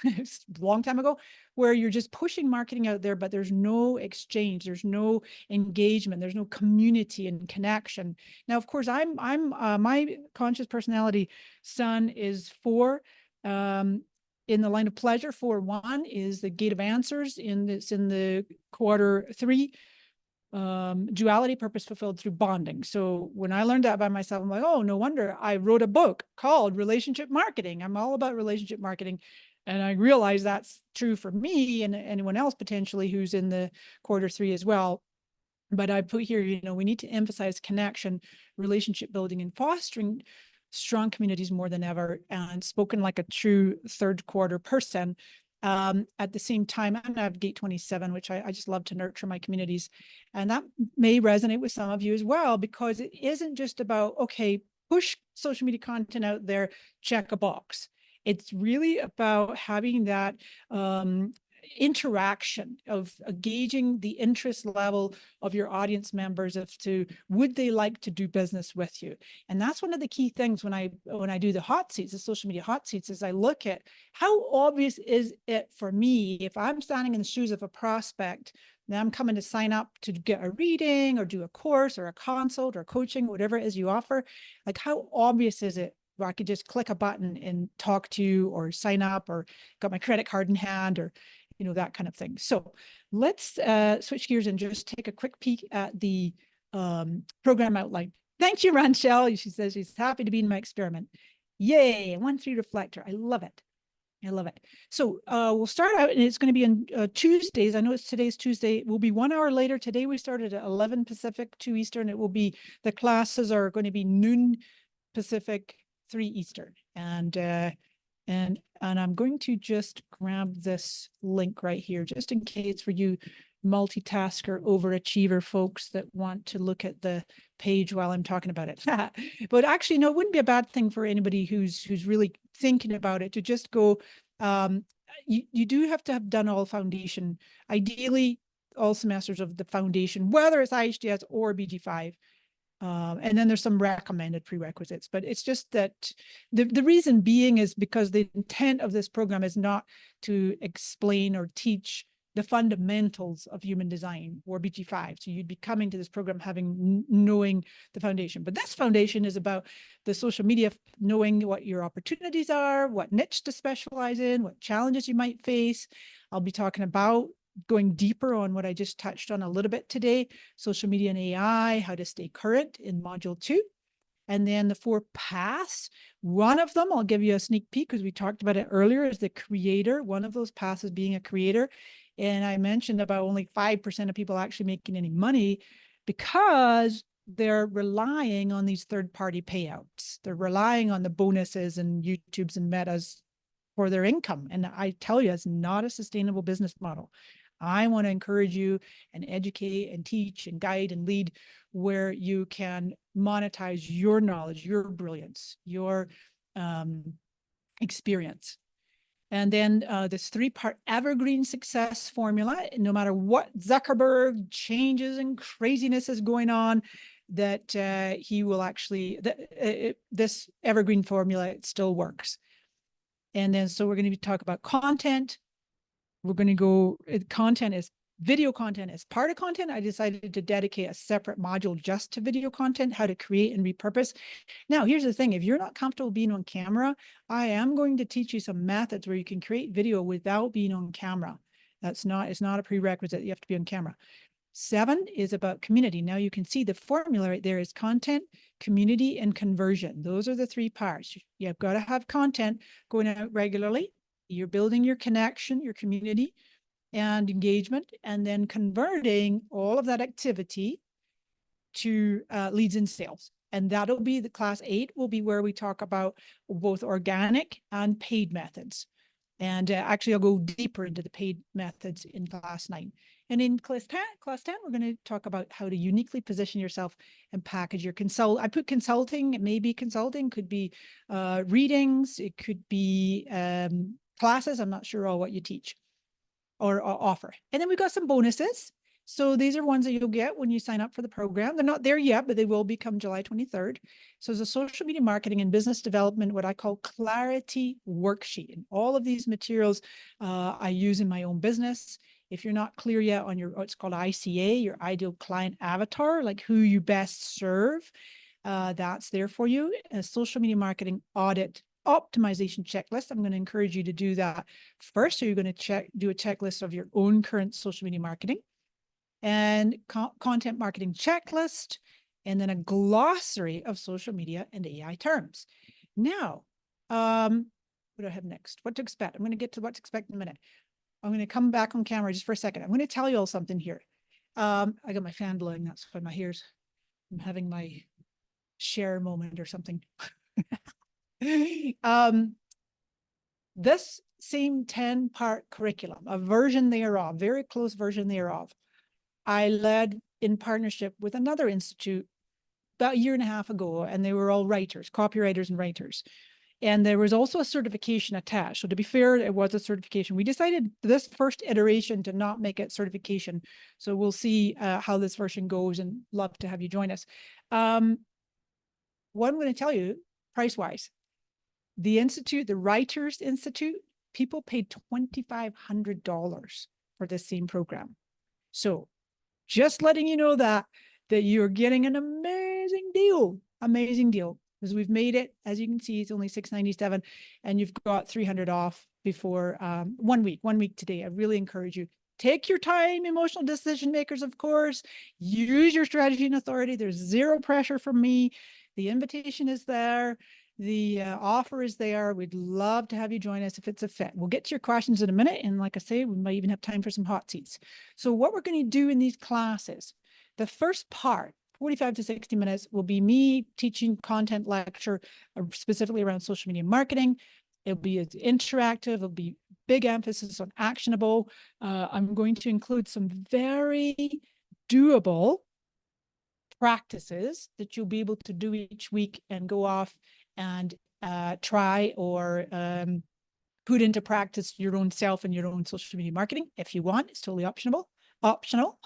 it's a long time ago, where you're just pushing marketing out there, but there's no exchange, there's no engagement, there's no community and connection. Now, of course, I'm my conscious personality sun is 4. In the line of pleasure, 4-1 is the gate of answers in the quarter 3. Duality, purpose fulfilled through bonding. So when I learned that by myself, I'm like, oh, no wonder I wrote a book called Relationship Marketing. I'm all about relationship marketing. And I realize that's true for me and anyone else potentially who's in the quarter 3 as well. But I put here, we need to emphasize connection, relationship building, and fostering strong communities more than ever, and spoken like a true third quarter person. At the same time, I navigate 27, which I just love to nurture my communities. And that may resonate with some of you as well, because it isn't just about, okay, push social media content out there, check a box. It's really about having that interaction of gauging the interest level of your audience members as to would they like to do business with you. And that's one of the key things when I do the hot seats, the social media hot seats, is I look at how obvious is it for me if I'm standing in the shoes of a prospect and I'm coming to sign up to get a reading or do a course or a consult or coaching, whatever it is you offer, like how obvious is it where I could just click a button and talk to you or sign up or got my credit card in hand or that kind of thing. So let's switch gears and just take a quick peek at the program outline. Thank you, Ranchelle. She says she's happy to be in my experiment. Yay, 1-3 reflector. I love it. I love it. So we'll start out, and it's going to be on Tuesdays. I know today's Tuesday. It will be 1 hour later. Today we started at 11 Pacific, 2 Eastern. It will be, the classes are going to be noon Pacific, 3 Eastern. And I'm going to just grab this link right here, just in case for you multitasker overachiever folks that want to look at the page while I'm talking about it. But actually, no, it wouldn't be a bad thing for anybody who's really thinking about it to just go. You do have to have done all foundation, ideally all semesters of the foundation, whether it's IHDS or BG5. And then there's some recommended prerequisites, but it's just that the reason being is because the intent of this program is not to explain or teach the fundamentals of human design, or BG5. So you'd be coming to this program having knowing the foundation. But this foundation is about the social media, knowing what your opportunities are, what niche to specialize in, what challenges you might face. I'll be talking about going deeper on what I just touched on a little bit today, social media and AI, how to stay current in module 2. And then the 4 paths, one of them, I'll give you a sneak peek because we talked about it earlier, is the creator. One of those paths is being a creator. And I mentioned about only 5% of people actually making any money because they're relying on these third-party payouts. They're relying on the bonuses and YouTubes and Metas for their income. And I tell you, it's not a sustainable business model. I want to encourage you and educate and teach and guide and lead where you can monetize your knowledge, your brilliance, your experience. And then this 3-part evergreen success formula, no matter what Zuckerberg changes and craziness is going on, that he will actually, this evergreen formula, it still works. And then, so we're going to be talking about content. We're going to go, content is, video content is part of content. I decided to dedicate a separate module just to video content, how to create and repurpose. Now, here's the thing. If you're not comfortable being on camera, I am going to teach you some methods where you can create video without being on camera. It's not a prerequisite. You have to be on camera. 7 is about community. Now you can see the formula right there is content, community, and conversion. Those are the 3 parts. You've got to have content going out regularly. You're building your connection, your community and engagement, and then converting all of that activity to leads and sales. And that'll be the class 8 will be where we talk about both organic and paid methods. And actually, I'll go deeper into the paid methods in class 9. And in class 10, we're going to talk about how to uniquely position yourself and package your I put consulting, it may be consulting, could be readings, it could be classes. I'm not sure all what you teach or offer. And then we've got some bonuses. So these are ones that you'll get when you sign up for the program. They're not there yet, but they will become July 23rd. So there's a social media marketing and business development, what I call clarity worksheet. And all of these materials I use in my own business. If you're not clear yet on your, what's called ICA, your ideal client avatar, like who you best serve, that's there for you. A social media marketing audit optimization checklist. I'm going to encourage you to do that first. So you're going to do a checklist of your own current social media marketing and content marketing checklist, and then a glossary of social media and AI terms. Now, what do I have next? What to expect? I'm going to get to what to expect in a minute. I'm going to come back on camera just for a second. I'm going to tell you all something here. I got my fan blowing. That's why my hair's, I'm having my share moment or something. This same 10-part curriculum, a version thereof, very close version thereof, I led in partnership with another institute about 1.5 years ago, and they were all writers, copywriters and writers. And there was also a certification attached. So to be fair, it was a certification. We decided this first iteration to not make it certification. So we'll see how this version goes, and love to have you join us. What I'm going to tell you, price-wise, the Institute, the Writers Institute, people paid $2,500 for this same program. So just letting you know that you're getting an amazing deal, because we've made it, as you can see, it's only $697, and you've got $300 off before 1 week today. I really encourage you. Take your time, emotional decision makers, of course. Use your strategy and authority. There's zero pressure from me. The invitation is there. The offer is there. We'd love to have you join us if it's a fit. We'll get to your questions in a minute. And like I say, we might even have time for some hot seats. So what we're going to do in these classes, the first part, 45 to 60 minutes, will be me teaching content lecture specifically around social media marketing. It'll be interactive. It'll be big emphasis on actionable. I'm going to include some very doable practices that you'll be able to do each week and go off and try or put into practice your own self and your own social media marketing if you want. It's totally optional.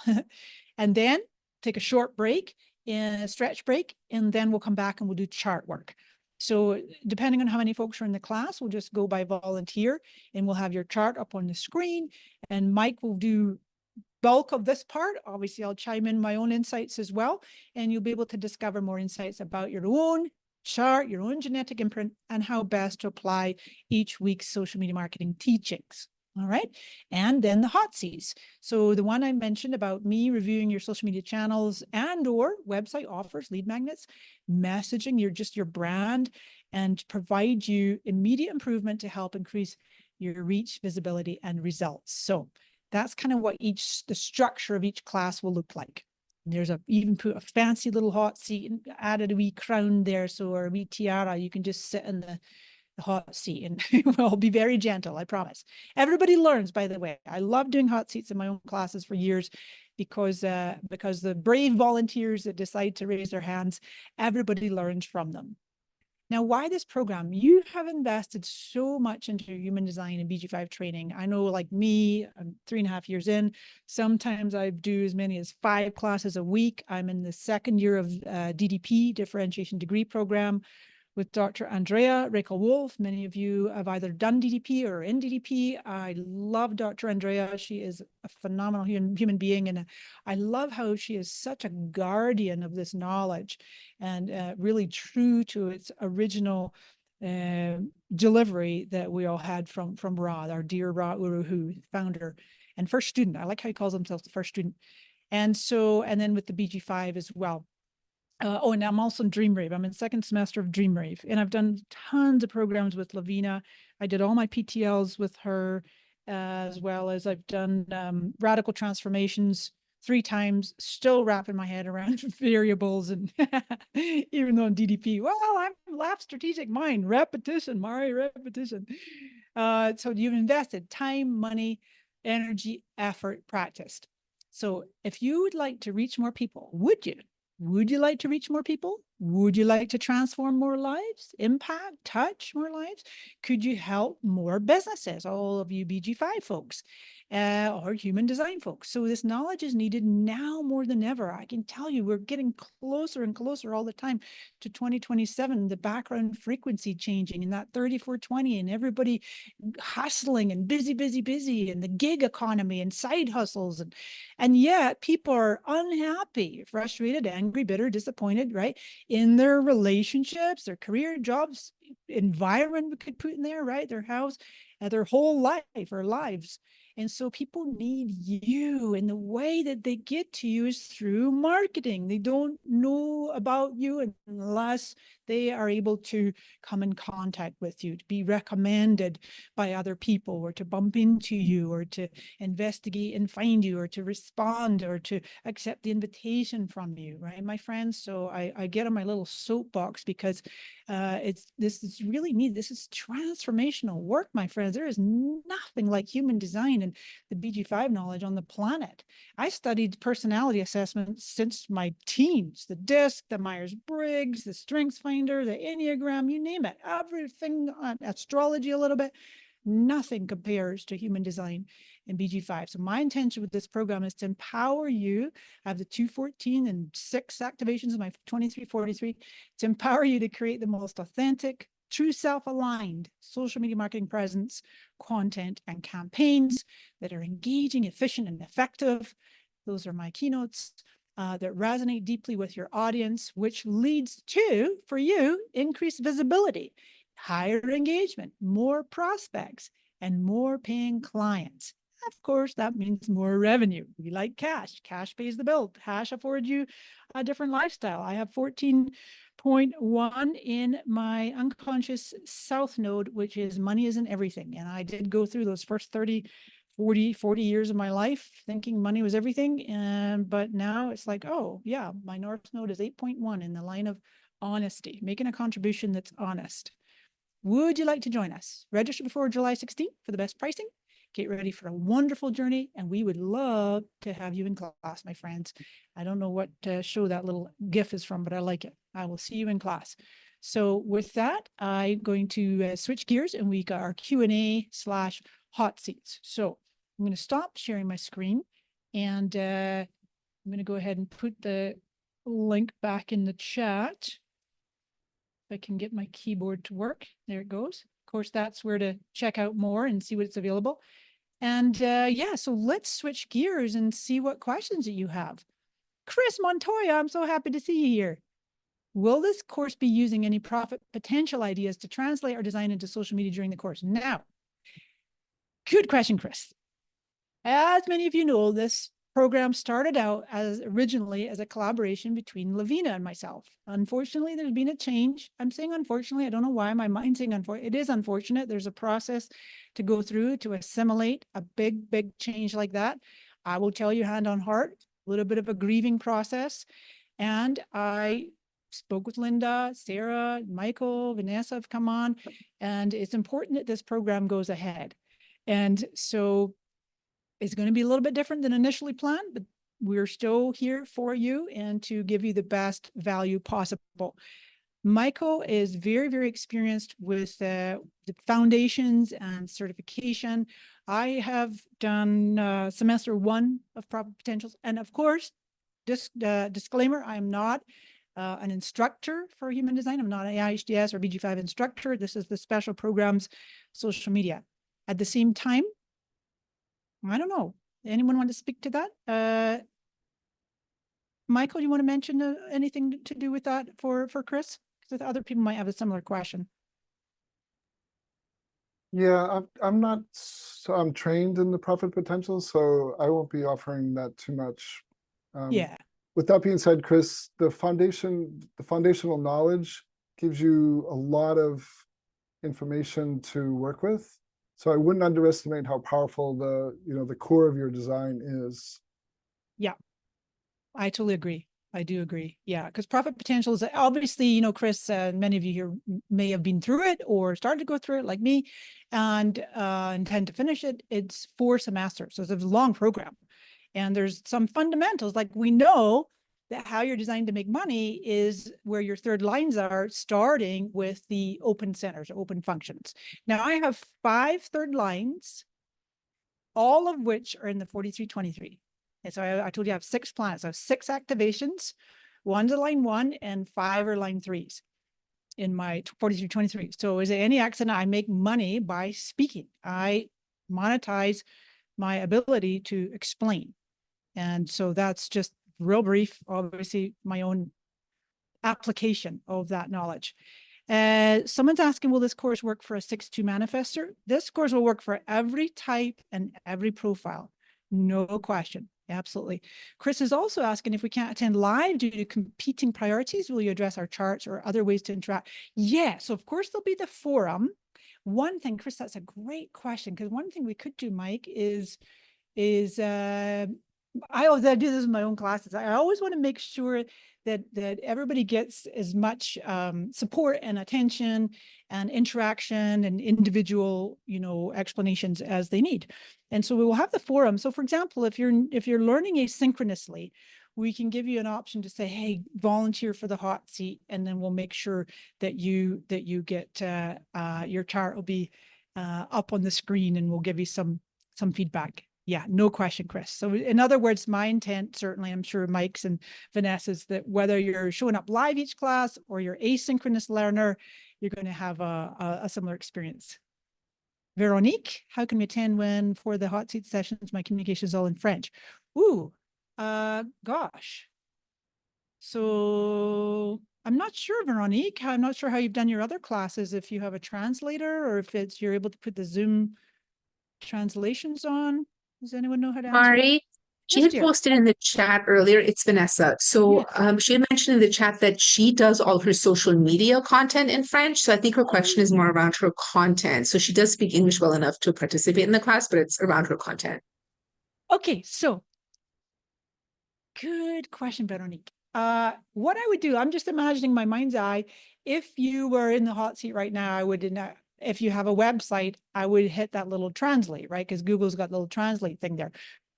And then take a short break, a stretch break, and then we'll come back and we'll do chart work. So depending on how many folks are in the class, we'll just go by volunteer, and we'll have your chart up on the screen, And Mike will do bulk of this part. Obviously, I'll chime in my own insights as well, and you'll be able to discover more insights about your own chart, your own genetic imprint, and how best to apply each week's social media marketing teachings. All right. And then the hot seats. So the one I mentioned about me reviewing your social media channels and or website offers, lead magnets, messaging, your brand, and provide you immediate improvement to help increase your reach, visibility, and results. So that's kind of what the structure of each class will look like. And there's even put a fancy little hot seat and added a wee crown there. So, or a wee tiara, you can just sit in the hot seat and we'll be very gentle, I promise. Everybody learns, by the way. I love doing hot seats in my own classes for years because the brave volunteers that decide to raise their hands, everybody learns from them. Now, why this program? You have invested so much into human design and BG5 training. I know, like me, I'm 3.5 years in. Sometimes I do as many as 5 classes a week. I'm in the second year of DDP, Differentiation Degree Program, with Dr. Andrea Rekel-Wolf. Many of you have either done DDP or in DDP. I love Dr. Andrea. She is a phenomenal human being, and I love how she is such a guardian of this knowledge and really true to its original delivery that we all had from Ra, our dear Ra Uruhu, founder and first student. I like how he calls himself the first student. And then with the BG5 as well. And I'm also in Dream Rave. I'm in second semester of Dream Rave, and I've done tons of programs with Lavina. I did all my PTLs with her, as well as I've done radical transformations 3 times, still wrapping my head around variables. And even though I'm DDP, well, I'm lab strategic mind, repetition, Mari, repetition. So you've invested time, money, energy, effort, practiced. So if you would like to reach more people, would you? Would you like to reach more people? Would you like to transform more lives, impact, touch more lives? Could you help more businesses, all of you BG5 folks, or human design folks? So this knowledge is needed now more than ever. I can tell you, we're getting closer and closer all the time to 2027, the background frequency changing and that 3420 and everybody hustling and busy, and the gig economy and side hustles. And yet people are unhappy, frustrated, angry, bitter, disappointed, right? In their relationships, their career, jobs, environment we could put in there, right? Their house, their whole life or lives. And so people need you, and the way that they get to you is through marketing. They don't know about you unless they are able to come in contact with you, to be recommended by other people, or to bump into you, or to investigate and find you, or to respond, or to accept the invitation from you, right, my friends? So I get on my little soapbox because this is really neat. This is transformational work, my friends. There is nothing like human design and the BG5 knowledge on the planet. I studied personality assessment since my teens, the DISC, the Myers-Briggs, the Strengths Finder, the Enneagram, you name it, everything on astrology a little bit. Nothing compares to human design and BG5. So my intention with this program is to empower you. I have the 214 and 6 activations in my 2343 to empower you to create the most authentic, true self-aligned social media marketing presence, content, and campaigns that are engaging, efficient, and effective. Those are my keynotes that resonate deeply with your audience, which leads to, for you, increased visibility, higher engagement, more prospects, and more paying clients. Of course, that means more revenue. We like cash. Cash pays the bill. Cash affords you a different lifestyle. I have 14.1 in my unconscious South node, which is money isn't everything. And I did go through those first 30, 40 years of my life thinking money was everything. But now it's like, oh yeah, my North node is 8.1 in the line of honesty, making a contribution that's honest. Would you like to join us? Register before July 16th for the best pricing. Get ready for a wonderful journey, and we would love to have you in class, my friends. I don't know what show that little GIF is from, but I like it. I will see you in class. So with that, I'm going to switch gears, and we got our Q&A/hot seats. So I'm going to stop sharing my screen, and I'm going to go ahead and put the link back in the chat. If I can get my keyboard to work. There it goes. Of course, that's where to check out more and see what's available. And yeah, so let's switch gears and see what questions that you have. Chris Montoya, I'm so happy to see you here. Will this course be using any profit potential ideas to translate our design into social media during the course? Now, good question, Chris. As many of you know, this program started out as originally as a collaboration between Lavina and myself. Unfortunately, there's been a change. I'm saying unfortunately, I don't know why my mind's saying unfortunate. It is unfortunate. There's a process to go through to assimilate a big, big change like that. I will tell you hand on heart, a little bit of a grieving process. And I spoke with Linda, Sarah, Michael, Vanessa have come on, and it's important that this program goes ahead. And so it's going to be a little bit different than initially planned, but we're still here for you and to give you the best value possible. Michael is very, very experienced with the foundations and certification. I have done semester 1 of Profit Potentials. And of course, disclaimer, I'm not an instructor for human design. I'm not an IHDS or BG5 instructor. This is the special programs, social media. At the same time, I don't know. Anyone want to speak to that? Michael, you want to mention anything to do with that for Chris? Because other people might have a similar question. Yeah, I'm not, so I'm trained in the profit potential, so I won't be offering that too much. Yeah. With that being said, Chris, the foundational knowledge gives you a lot of information to work with. So I wouldn't underestimate how powerful the core of your design is. Yeah, I totally agree. I do agree. Yeah, because profit potential is obviously, Chris, many of you here may have been through it or started to go through it like me and intend to finish it. It's 4 semesters. So it's a long program. And there's some fundamentals, like we know that how you're designed to make money is where your third lines are, starting with the open centers, open functions. Now I have 5 third lines, all of which are in the 4323. And so I told you I have 6 planets. I have 6 activations. 1's a line 1 and 5 are line 3s in my 4323. So is it any accident I make money by speaking? I monetize my ability to explain. And so that's just real brief, obviously my own application of that knowledge. Someone's asking, will this course work for a 6-2 manifester? This course will work for every type and every profile. No question. Absolutely. Chris is also asking if we can't attend live due to competing priorities, will you address our charts or other ways to interact? Yeah, so of course there'll be the forum. One thing, Chris, that's a great question, because one thing we could do, Mike, is I do this in my own classes. I always want to make sure that everybody gets as much support and attention and interaction and individual, explanations as they need. And so we will have the forum. So for example, if you're learning asynchronously, we can give you an option to say, hey, volunteer for the hot seat, and then we'll make sure that you get your chart will be up on the screen, and we'll give you some feedback. Yeah, no question, Chris. So in other words, my intent, certainly, I'm sure Mike's and Vanessa's, that whether you're showing up live each class or you're asynchronous learner, you're going to have a similar experience. Veronique, how can we attend when for the hot seat sessions, my communication is all in French? Ooh, gosh. So I'm not sure, Veronique. I'm not sure how you've done your other classes, if you have a translator or if you're able to put the Zoom translations on. Does anyone know how to answer? Mari, she Yes, had dear. posted in the chat earlier, it's Vanessa. So Yes. she had mentioned in the chat that she does all of her social media content in French. So I think her question is more around her content. So she does speak English well enough to participate in the class, but it's around her content. Okay, so good question, Veronique. What I would do, I'm just imagining my mind's eye. If you were in the hot seat right now, I would, if you have a website, I would hit that little translate, right? Because Google's got the little translate thing there.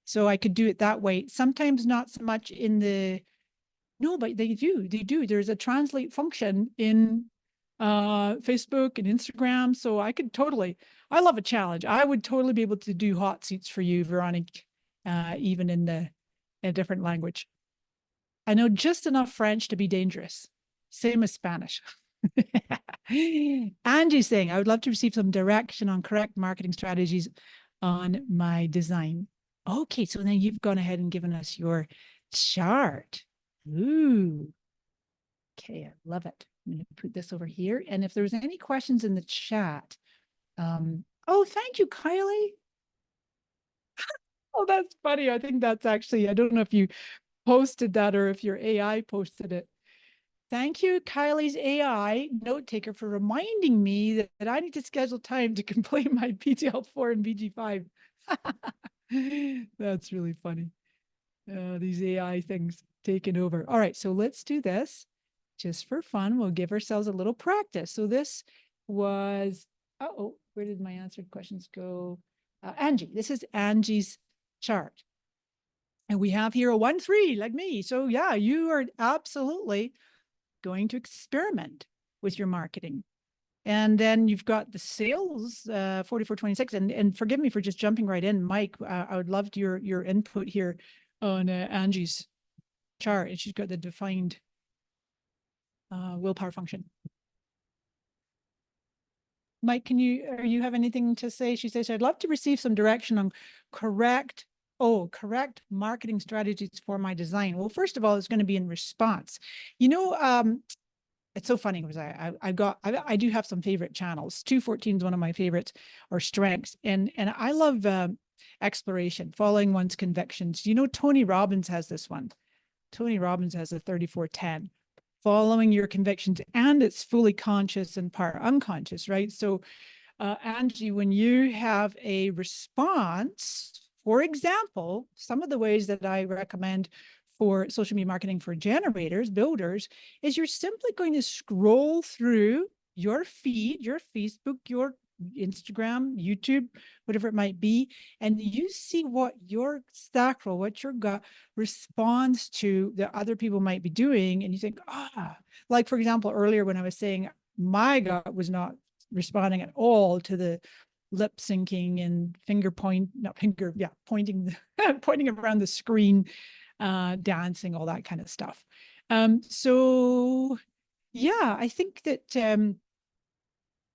So I could do it that way. Sometimes not so much in the, no, but they do. There's a translate function in Facebook and Instagram. So I could totally, I love a challenge. I would totally be able to do hot seats for you, Veronique, even in a different language. I know just enough French to be dangerous. Same as Spanish. Angie's saying, I would love to receive some direction on correct marketing strategies on my design. Okay, so then you've gone ahead and given us your chart. Ooh. Okay, I love it. I'm going to put this over here. And if there's any questions in the chat, oh, thank you, Kylie. Oh, that's funny. I think that's actually, I don't know if you posted that or if your AI posted it. Thank you, Kylie's AI note taker, for reminding me that I need to schedule time to complete my PTL4 and BG5. That's really funny. These AI things taking over. All right, so let's do this just for fun. We'll give ourselves a little practice. So this was, oh, where did my answered questions go? Angie, this is Angie's chart. And we have here a 1-3 like me. So yeah, you are absolutely going to experiment with your marketing. And then you've got the sales, 4426. And forgive me for just jumping right in, Mike. I would love your input here on Angie's chart. And she's got the defined willpower function. Mike, you have anything to say? She says, I'd love to receive some direction on correct marketing strategies for my design. Well, first of all, it's going to be in response. You know, it's so funny because I do have some favorite channels. 214 is one of my favorites or strengths. And I love exploration, following one's convictions. You know, Tony Robbins has this one. Tony Robbins has a 3410. Following your convictions, and it's fully conscious and part unconscious, right? So, Angie, when you have a response, for example, some of the ways that I recommend for social media marketing for generators, builders, is you're simply going to scroll through your feed, your Facebook, your Instagram, YouTube, whatever it might be, and you see what your sacral, what your gut responds to that other people might be doing. And you think, like, for example, earlier when I was saying my gut was not responding at all to the lip syncing and pointing, pointing around the screen, dancing, all that kind of stuff. So yeah, I think that,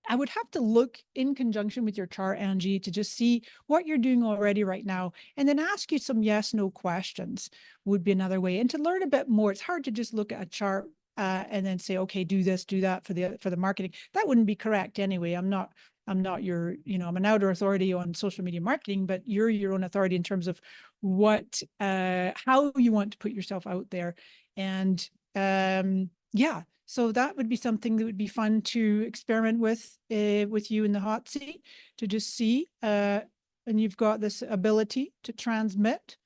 I would have to look in conjunction with your chart, Angie, to just see what you're doing already right now, and then ask you some yes/no questions would be another way. And to learn a bit more, it's hard to just look at a chart and then say, okay, do this, do that for the marketing. That wouldn't be correct anyway. I'm not your, I'm an outer authority on social media marketing, but you're your own authority in terms of what, how you want to put yourself out there. And yeah. So that would be something that would be fun to experiment with you in the hot seat, to just see. And you've got this ability to transmit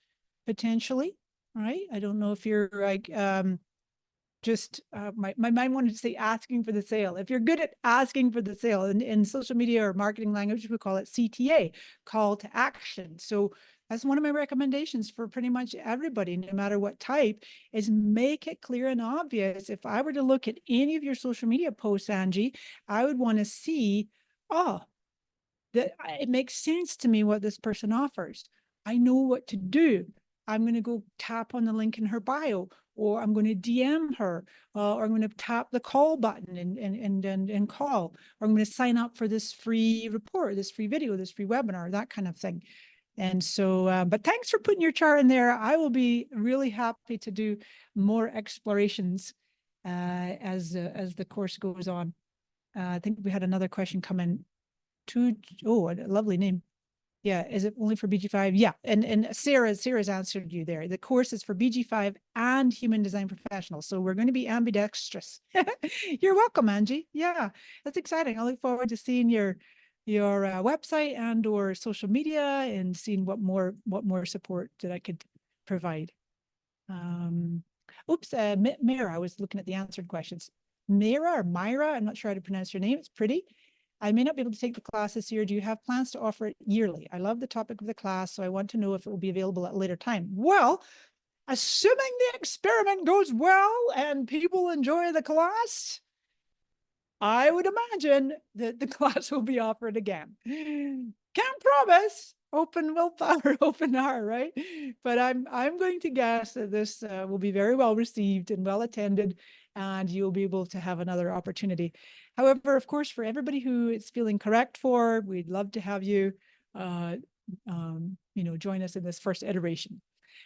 potentially, right? I don't know if you're like just my mind wanted to say asking for the sale. If you're good at asking for the sale, in social media or marketing language, we call it CTA, call to action. So that's one of my recommendations for pretty much everybody, no matter what type, is make it clear and obvious. If I were to look at any of your social media posts, Angie, I would want to see, that it makes sense to me what this person offers. I know what to do. I'm going to go tap on the link in her bio, or I'm going to DM her, or I'm going to tap the call button and call, or I'm going to sign up for this free report, this free video, this free webinar, that kind of thing. And so, but thanks for putting your chart in there. I will be really happy to do more explorations as the course goes on. I think we had another question come in. Oh, a lovely name. Yeah, is it only for BG5? Yeah, and Sarah's answered you there. The course is for BG5 and human design professionals. So we're going to be ambidextrous. You're welcome, Angie. Yeah, that's exciting. I look forward to seeing your website and or social media and seeing what more support that I could provide. Oops, Mira, I was looking at the answered questions. Mira or Myra, I'm not sure how to pronounce your name. It's pretty. I may not be able to take the class this year. Do you have plans to offer it yearly? I love the topic of the class, so I want to know if it will be available at a later time. Well, assuming the experiment goes well and people enjoy the class, I would imagine that the class will be offered again. Can't promise. Open willpower, open heart, right? But I'm going to guess that this will be very well received and well attended, and you'll be able to have another opportunity. However, of course, for everybody who it's feeling correct for, we'd love to have you join us in this first iteration.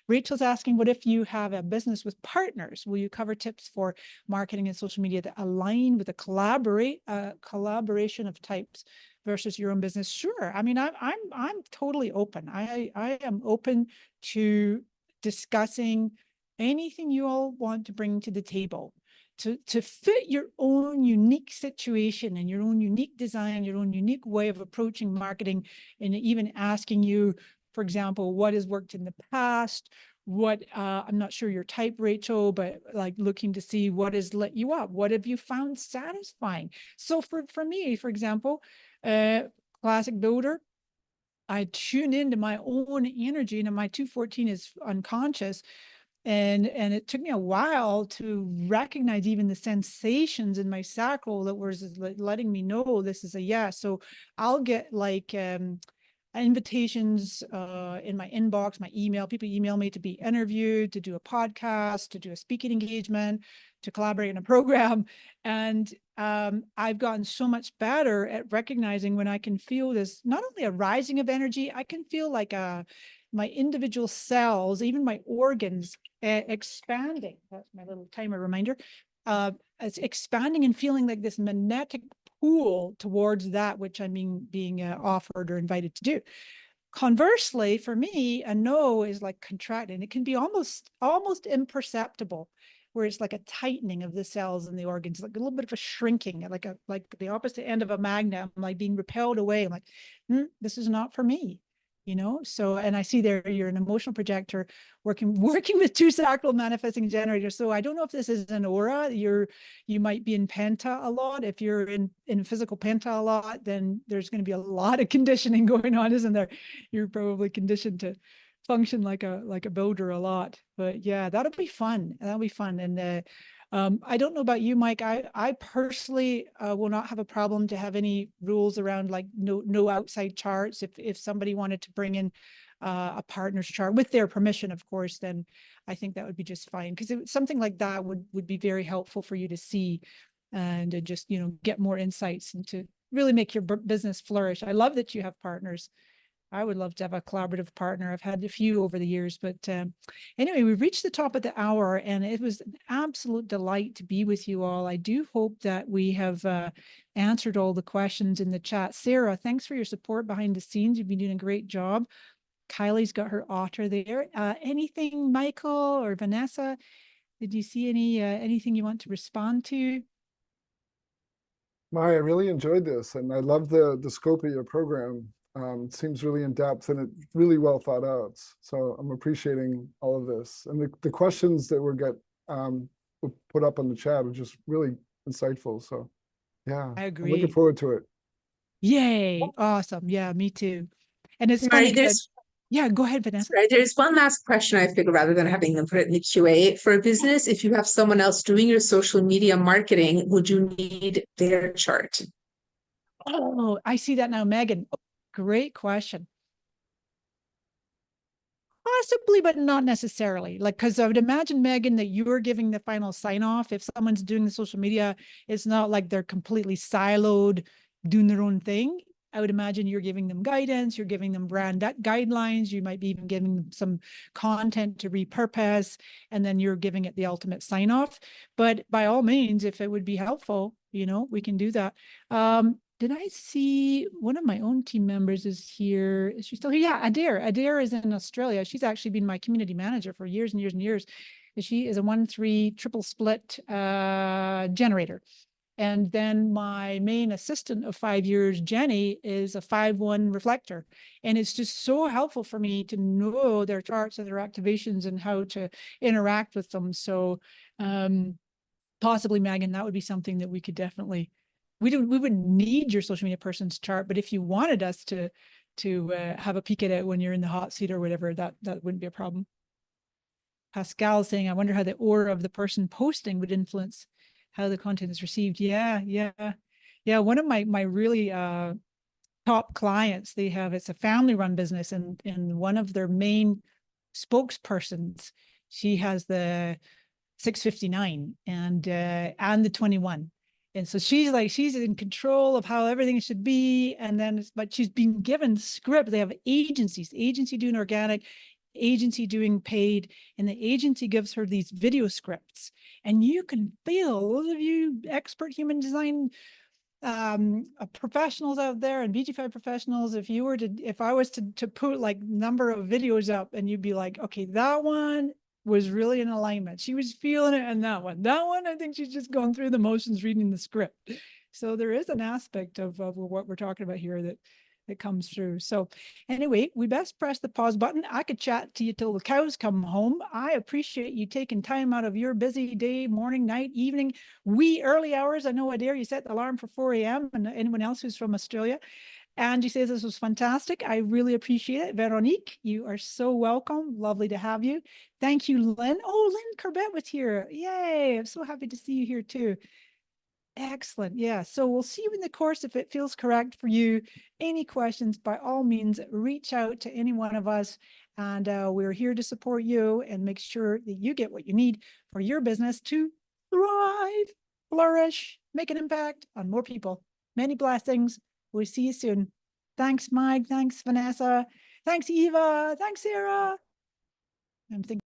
Rachel's asking, what if you have a business with partners? Will you cover tips for marketing and social media that align with a collaboration of types versus your own business? Sure. I mean, I'm totally open. I am open to discussing anything you all want to bring to the table to fit your own unique situation and your own unique design, your own unique way of approaching marketing, and even asking you, for example, what has worked in the past, what, I'm not sure your type, Rachel, but like looking to see what has lit you up. What have you found satisfying? So for me, for example, classic builder, I tune into my own energy, and my 214 is unconscious. And it took me a while to recognize even the sensations in my sacral that was letting me know this is a yes. So I'll get like invitations in my inbox, my email. People email me to be interviewed, to do a podcast, to do a speaking engagement, to collaborate in a program. And I've gotten so much better at recognizing when I can feel this, not only a rising of energy, I can feel like my individual cells, even my organs expanding. That's my little timer reminder. It's expanding and feeling like this magnetic pull towards that which I'm being offered or invited to do. Conversely, for me, a no is like contracting. It can be almost imperceptible, where it's like a tightening of the cells and the organs, like a little bit of a shrinking, like the opposite end of a magnet. I'm like being repelled away. I'm like, this is not for me. So, and I see there you're an emotional projector working with two sacral manifesting generators. So I don't know if this is an aura. You might be in penta a lot. If you're in physical penta a lot, then there's going to be a lot of conditioning going on, isn't there? You're probably conditioned to function like a builder a lot. But yeah, that'll be fun. That'll be fun. And I don't know about you, Mike. I personally will not have a problem to have any rules around like no outside charts. If somebody wanted to bring in a partner's chart with their permission, of course, then I think that would be just fine, because something like that would be very helpful for you to see and to just get more insights and to really make your business flourish. I love that you have partners. I would love to have a collaborative partner. I've had a few over the years, but anyway, we've reached the top of the hour, and it was an absolute delight to be with you all. I do hope that we have answered all the questions in the chat. Sarah, thanks for your support behind the scenes. You've been doing a great job. Kylie's got her otter there. Anything, Michael or Vanessa? Did you see anything you want to respond to? Maya, I really enjoyed this, and I love the scope of your program. It seems really in depth and it's really well thought out. So I'm appreciating all of this. And the questions that were put up on the chat are just really insightful. So yeah, I agree. I'm looking forward to it. Yay. Awesome. Yeah, me too. And it's Mari, funny. Yeah, go ahead, Vanessa. Right, there's one last question I figured rather than having them put it in the QA. For a business, if you have someone else doing your social media marketing, would you need their chart? Oh, I see that now, Megan. Great question. Possibly, but not necessarily. Like, because I would imagine, Megan, that you're giving the final sign off. If someone's doing the social media, it's not like they're completely siloed, doing their own thing. I would imagine you're giving them guidance, you're giving them brand guidelines, you might be even giving them some content to repurpose, and then you're giving it the ultimate sign off. But by all means, if it would be helpful, we can do that. Did I see one of my own team members is here? Is she still here? Yeah, Adair. Adair is in Australia. She's actually been my community manager for years and years and years. She is a 1-3 triple split generator. And then my main assistant of 5 years, Jenny, is a 5-1 reflector. And it's just so helpful for me to know their charts and their activations and how to interact with them. So possibly, Megan, that would be something that we could definitely, we wouldn't need your social media person's chart, but if you wanted us to have a peek at it when you're in the hot seat or whatever, that wouldn't be a problem. Pascal saying, I wonder how the aura of the person posting would influence how the content is received. Yeah. One of my really top clients, it's a family run business, and one of their main spokespersons, she has the 659 and the 21. And so she's like, she's in control of how everything should be. And then, but she's been given script. They have agencies, agency doing organic, agency doing paid, and the agency gives her these video scripts. And you can feel, those of you expert human design professionals out there and BG5 professionals, if I was to put like number of videos up and you'd be like, okay, that one was really in alignment. She was feeling it. And that one, I think she's just going through the motions, reading the script. So there is an aspect of what we're talking about here that comes through. So anyway, we best press the pause button. I could chat to you till the cows come home. I appreciate you taking time out of your busy day, morning, night, evening, wee early hours. I know, Adair, you set the alarm for 4 a.m. and anyone else who's from Australia. Angie says this was fantastic. I really appreciate it. Veronique, you are so welcome. Lovely to have you. Thank you, Lynn. Oh, Lynn Corbett was here. Yay. I'm so happy to see you here too. Excellent. Yeah. So we'll see you in the course if it feels correct for you. Any questions, by all means, reach out to any one of us. And we're here to support you and make sure that you get what you need for your business to thrive, flourish, make an impact on more people. Many blessings. We'll see you soon. Thanks, Mike. Thanks, Vanessa. Thanks, Eva. Thanks, Sarah. I'm thinking.